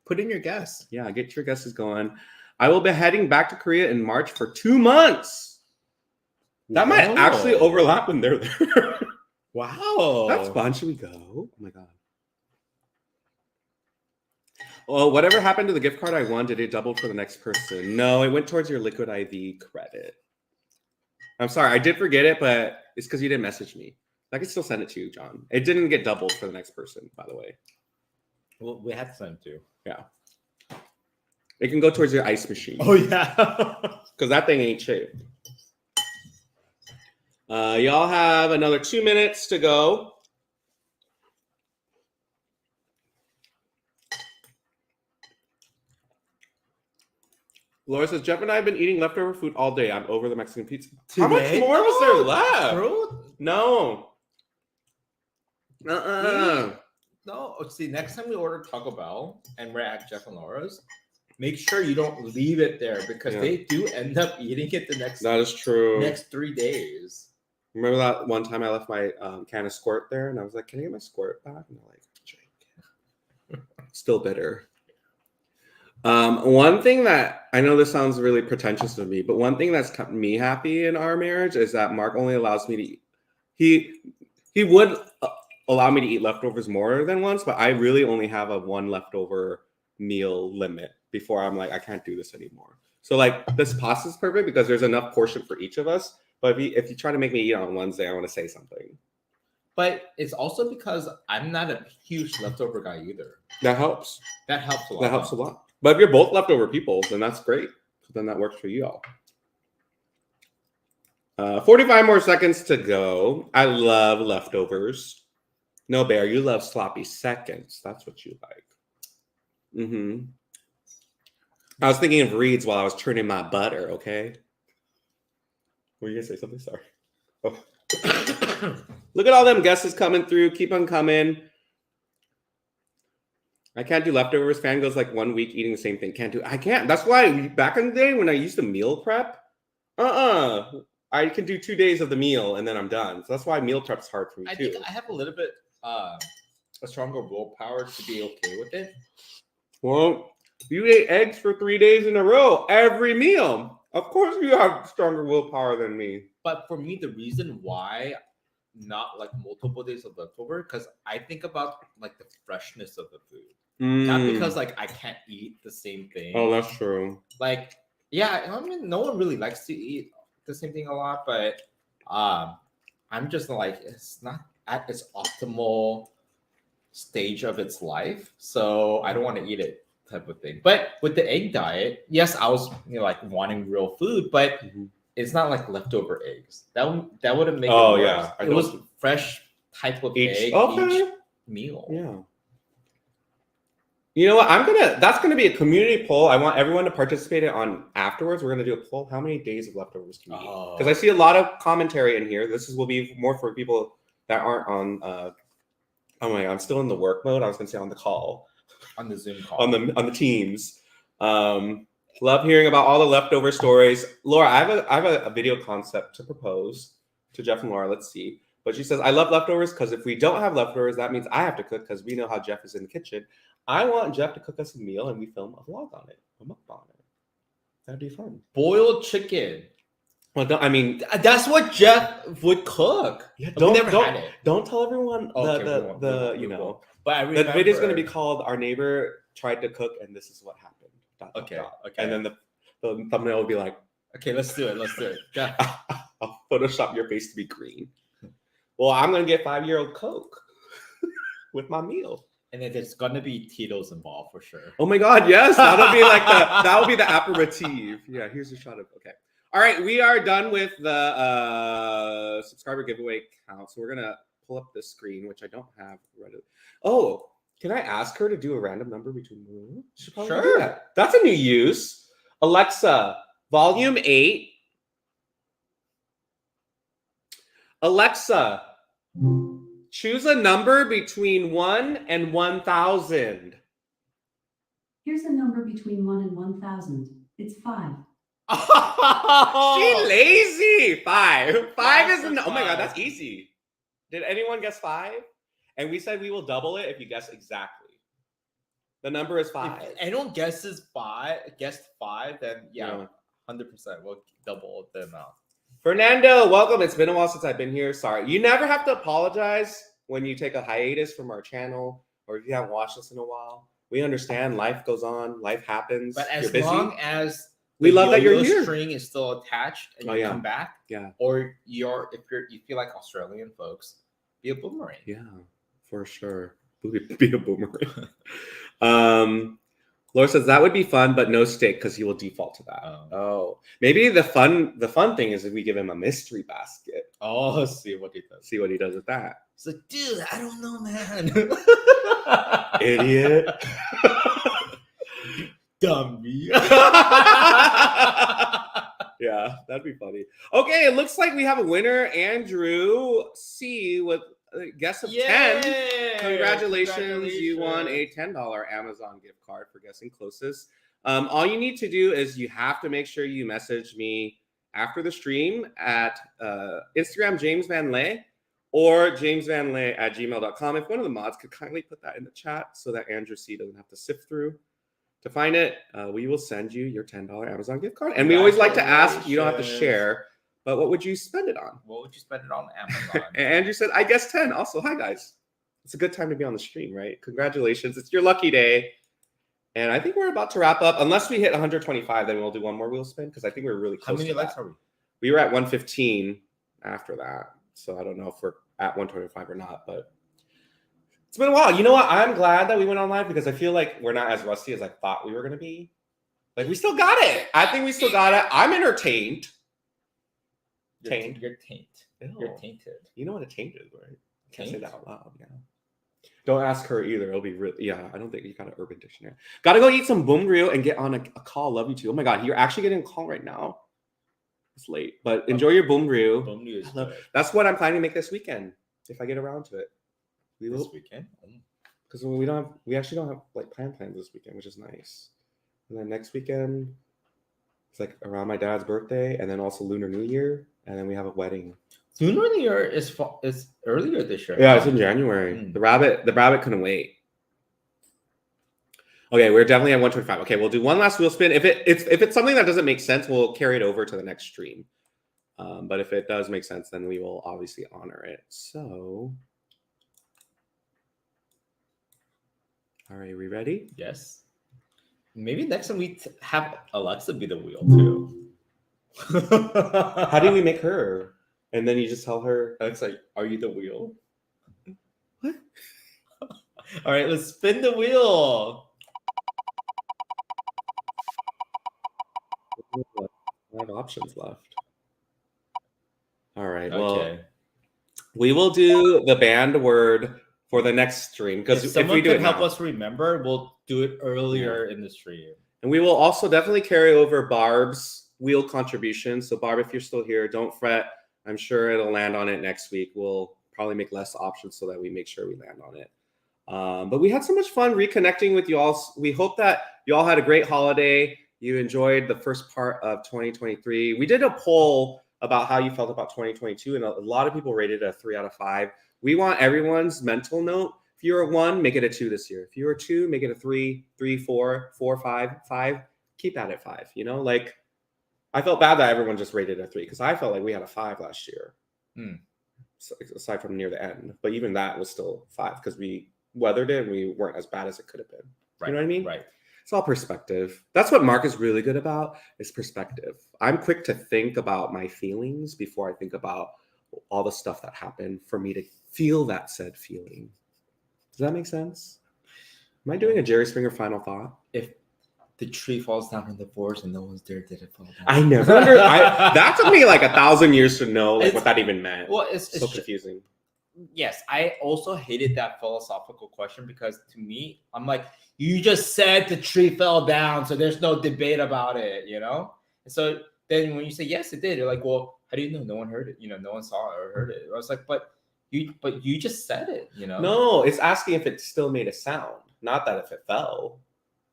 Put in your guess. Yeah, get your guesses going. I will be heading back to Korea in March for 2 months. That might actually overlap when they're there. Wow. That's fun. Should we go? Oh my God. Well, whatever happened to the gift card I won, did it double for the next person? No, it went towards your Liquid IV credit. I'm sorry. I did forget it, but it's because you didn't message me. I can still send it to you, John. It didn't get doubled for the next person, by the way. Well, we had to send it to. Yeah. It can go towards your ice machine. Oh, yeah. Because that thing ain't cheap. Y'all have another 2 minutes to go. Laura says, Jeff and I have been eating leftover food all day. I'm over the Mexican pizza. How much more was there left? Bro? No. No. See, next time we order Taco Bell and we're at Jeff and Laura's, make sure you don't leave it there because they do end up eating it the next. That is true. Next 3 days. Remember that one time I left my can of squirt there, and I was like, "Can I get my squirt back?" And they're like, "Jake, still bitter." One thing that I know this sounds really pretentious of me, but one thing that's kept me happy in our marriage is that Mark only allows me to eat. He would allow me to eat leftovers more than once, but I really only have a one leftover meal limit before I'm like, I can't do this anymore. So like this pasta is perfect because there's enough portion for each of us. But if you try to make me eat on Wednesday, I want to say something. But it's also because I'm not a huge leftover guy either. That helps. That helps a lot. That helps a lot. But if you're both leftover people, then that's great. So then that works for you all. 45 more seconds to go. I love leftovers. No, Bear, you love sloppy seconds. That's what you like. Mm-hmm. I was thinking of Reed's while I was churning my butter, okay? Were you going to say something? Sorry. Oh. Look at all them guesses coming through. Keep on coming. I can't do leftovers. Fan goes like 1 week eating the same thing. Can't do. I can't. That's why back in the day when I used to meal prep, I can do 2 days of the meal and then I'm done. So that's why meal prep's hard for me too. I think I have a little bit a stronger willpower to be okay with it. Well, you ate eggs for 3 days in a row every meal. Of course, you have stronger willpower than me. But for me, the reason why not like multiple days of leftover, because I think about like the freshness of the food. Not because like I can't eat the same thing. Oh, that's true. Like, yeah, I mean, no one really likes to eat the same thing a lot, but I'm just like, it's not at its optimal stage of its life, so I don't want to eat it type of thing. But with the egg diet, yes, I was like wanting real food, but it's not like leftover eggs. That would have made it worse. Yeah, it was fresh type of egg each meal. Yeah. You know what? That's gonna be a community poll. I want everyone to participate on afterwards. We're gonna do a poll. How many days of leftovers can you eat? Because I see a lot of commentary in here. Will be more for people that aren't on oh my God, I'm still in the work mode. I was gonna say on the call. On the Zoom call. On the Teams. Love hearing about all the leftover stories. Laura, I have a video concept to propose to Jeff and Laura. Let's see. But she says, I love leftovers because if we don't have leftovers, that means I have to cook because we know how Jeff is in the kitchen. I want Jeff to cook us a meal and we film a vlog on it, a mukbang on it. That'd be fun. Boiled chicken. Well, I mean, that's what Jeff would cook. Yeah, don't tell everyone But the video is going to be called "Our Neighbor Tried to Cook and This Is What Happened." Okay. And then the thumbnail will be like, okay, let's do it. Yeah. I'll Photoshop your face to be green. Well, I'm going to get 5-year-old Coke with my meal. And then there's gonna be Tito's involved for sure. Oh my God, yes, that'll be like that'll be the aperitif. Yeah, here's a shot of All right, we are done with the subscriber giveaway count. So we're gonna pull up the screen, which I don't have ready. Oh, can I ask her to do a random number between them? Sure. That's a new use. Alexa, volume 8. Alexa, choose a number between 1 and 1,000. Here's a number between 1 and 1,000. It's 5. She lazy. 5. 5 is oh my God, that's easy. Did anyone guess 5? And we said we will double it if you guess exactly. The number is 5. If anyone guessed 5, then yeah. 100% we'll double the amount. Fernando, welcome. It's been a while since I've been here. Sorry. You never have to apologize when you take a hiatus from our channel or if you haven't watched us in a while. We understand life goes on, life happens. But as long as we love that you're here, string is still attached and you come back. Yeah. Or you feel like Australian folks, be a boomerang. Yeah, for sure. Be a boomerang. Laura says that would be fun, but no steak because he will default to that. Oh, maybe the fun thing is if we give him a mystery basket. Oh, see what he does. See what he does with that. It's like, dude, I don't know, man. Idiot. Dummy. Yeah, that'd be funny. Okay, it looks like we have a winner, Andrew C with a guess of 10. Congratulations. You won a $10 Amazon gift card for guessing closest. All you need to do is you have to make sure you message me after the stream at Instagram James Van Lay or jamesvanlay@gmail.com. If one of the mods could kindly put that in the chat so that Andrew C doesn't have to sift through To find it, we will send you your $10 Amazon gift card. And we always like to ask, you don't have to share, but what would you spend it on? What would you spend it on Amazon? And Andrew said, I guess 10. Also, hi guys. It's a good time to be on the stream, right? Congratulations. It's your lucky day. And I think we're about to wrap up. Unless we hit 125, then we'll do one more wheel spin because I think we're really close. How many likes are we? We were at 115 after that. So I don't know if we're at 125 or not, but it's been a while. You know what? I'm glad that we went on live because I feel like we're not as rusty as I thought we were going to be. Like, we still got it. I think we still got it. I'm entertained. You're taint. Ew. You're tainted. You know what a taint is, right? Can't say Taint? that out loud. Yeah. Don't ask her either. It'll be really, yeah, I don't think you got an Urban Dictionary. Got to go eat some boom grill and get on a call. Love you too. Oh my God, you're actually getting a call right now. It's late, but enjoy your boom grill. Boom news. That's what I'm planning to make this weekend if I get around to it. We will, This weekend? because we actually don't have like plans this weekend, which is nice. And then next weekend, it's like around my dad's birthday, and then also Lunar New Year, and then we have a wedding. Lunar New Year is earlier this year. Yeah, it's in January. The rabbit couldn't wait. Okay, we're definitely at 125. Okay, we'll do one last wheel spin. If it's something that doesn't make sense, we'll carry it over to the next stream. But if it does make sense, then we will obviously honor it. So, all right, we ready? Yes. Maybe next time we have Alexa be the wheel too. How do we make her? And then you just tell her, Alexa, are you the wheel? What? All right, let's spin the wheel. I have options left. All right. Okay. Well, we will do the banned word for the next stream because If if someone we do could it help now, us remember, we'll do it earlier in the stream. and we will also definitely carry over Barb's wheel contribution. So Barb, if you're still here, don't fret. I'm sure it'll land on it next week. We'll probably make less options so that we make sure we land on it. But we had so much fun reconnecting with you all. We hope that you all had a great holiday. You enjoyed the first part of 2023. We did a poll about how you felt about 2022, and a lot of people rated it a 3 out of 5. We want everyone's mental note. If you're a 1, make it a 2 this year. If you're a 2, make it a 3, 3, 4, 4, 5, 5. Keep that at 5. You know, like I felt bad that everyone just rated a 3 because I felt like we had a 5 last year. So, aside from near the end, but even that was still 5 because we weathered it and we weren't as bad as it could have been. Right. You know what I mean? Right. It's all perspective. That's what Mark is really good about, is perspective. I'm quick to think about my feelings before I think about all the stuff that happened for me to feel that said feeling. Does that make sense? Am I doing a Jerry Springer final thought? If the tree falls down from the forest and no one's there, did it fall down? I never that took me like 1,000 years to know like what that even meant. Well, it's so confusing. Yes, I also hated that philosophical question because to me, I'm like, you just said the tree fell down, so there's no debate about it, you know? And so then when you say yes, it did, you're like, well, how do you know? No one heard it, you know, no one saw it or heard it. I was like, but you just said it, you know? No, it's asking if it still made a sound, not that if it fell.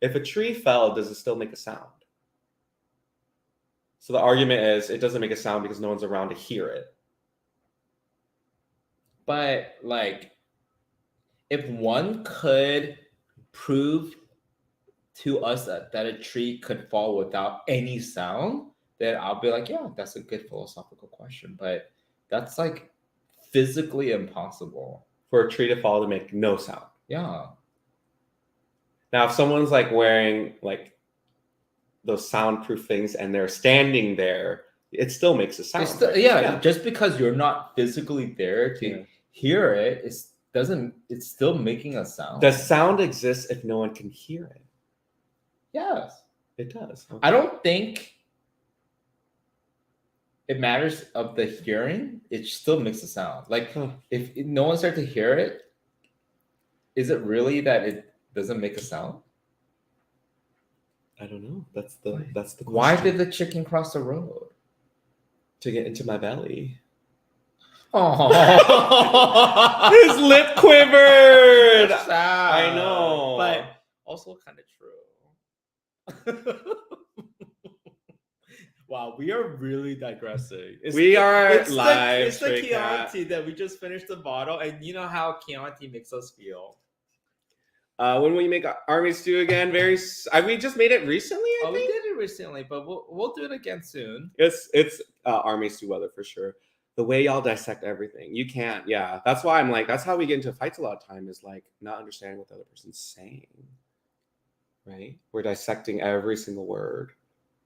If a tree fell, does it still make a sound? So the argument is it doesn't make a sound because no one's around to hear it. But like, if one could prove to us that a tree could fall without any sound, then I'll be like, yeah, that's a good philosophical question. But that's like physically impossible. For a tree to fall to make no sound. Yeah. Now, if someone's like wearing like those soundproof things and they're standing there, it still makes a sound. Still, right? yeah, just because you're not physically there to hear it, it's still making a sound. Does sound exist if no one can hear it? Yes. It does. Okay. I don't think it matters of the hearing. It still makes a sound. Like if no one's there to hear it, is it really that it doesn't make a sound? I don't know. That's the question. Why did the chicken cross the road? To get into my belly. Oh, his lip quivered. I know, but also kind of true. Wow, we are really digressing. It's live. It's the Chianti that we just finished the bottle, and you know how Chianti makes us feel. When will you make army stew again? We just made it recently. I Oh, we think did it recently, but we'll do it again soon. it's army stew weather for sure. The way y'all dissect everything, you can't. Yeah, that's why I'm like, that's how we get into fights a lot of time, is like not understanding what the other person's saying. Right? We're dissecting every single word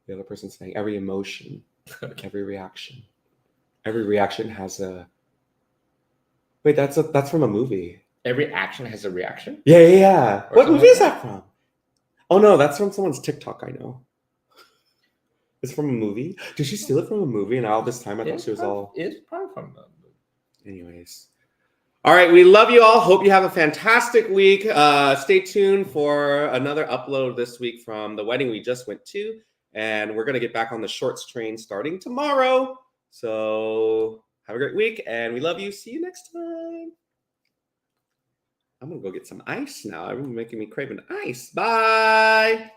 the other person's saying, every emotion, every reaction. Every reaction has a. Wait, that's from a movie. Every action has a reaction. Yeah. Or What something movie like is that from? Oh no, that's from someone's TikTok. I know. It's from a movie. Did she steal it from a movie? And all this time, I thought she was all. It's probably from them. Anyways. All right, we love you all. Hope you have a fantastic week. Stay tuned for another upload this week from the wedding we just went to. And we're going to get back on the shorts train starting tomorrow. So have a great week, and we love you. See you next time. I'm going to go get some ice now. Everyone's making me craving ice. Bye.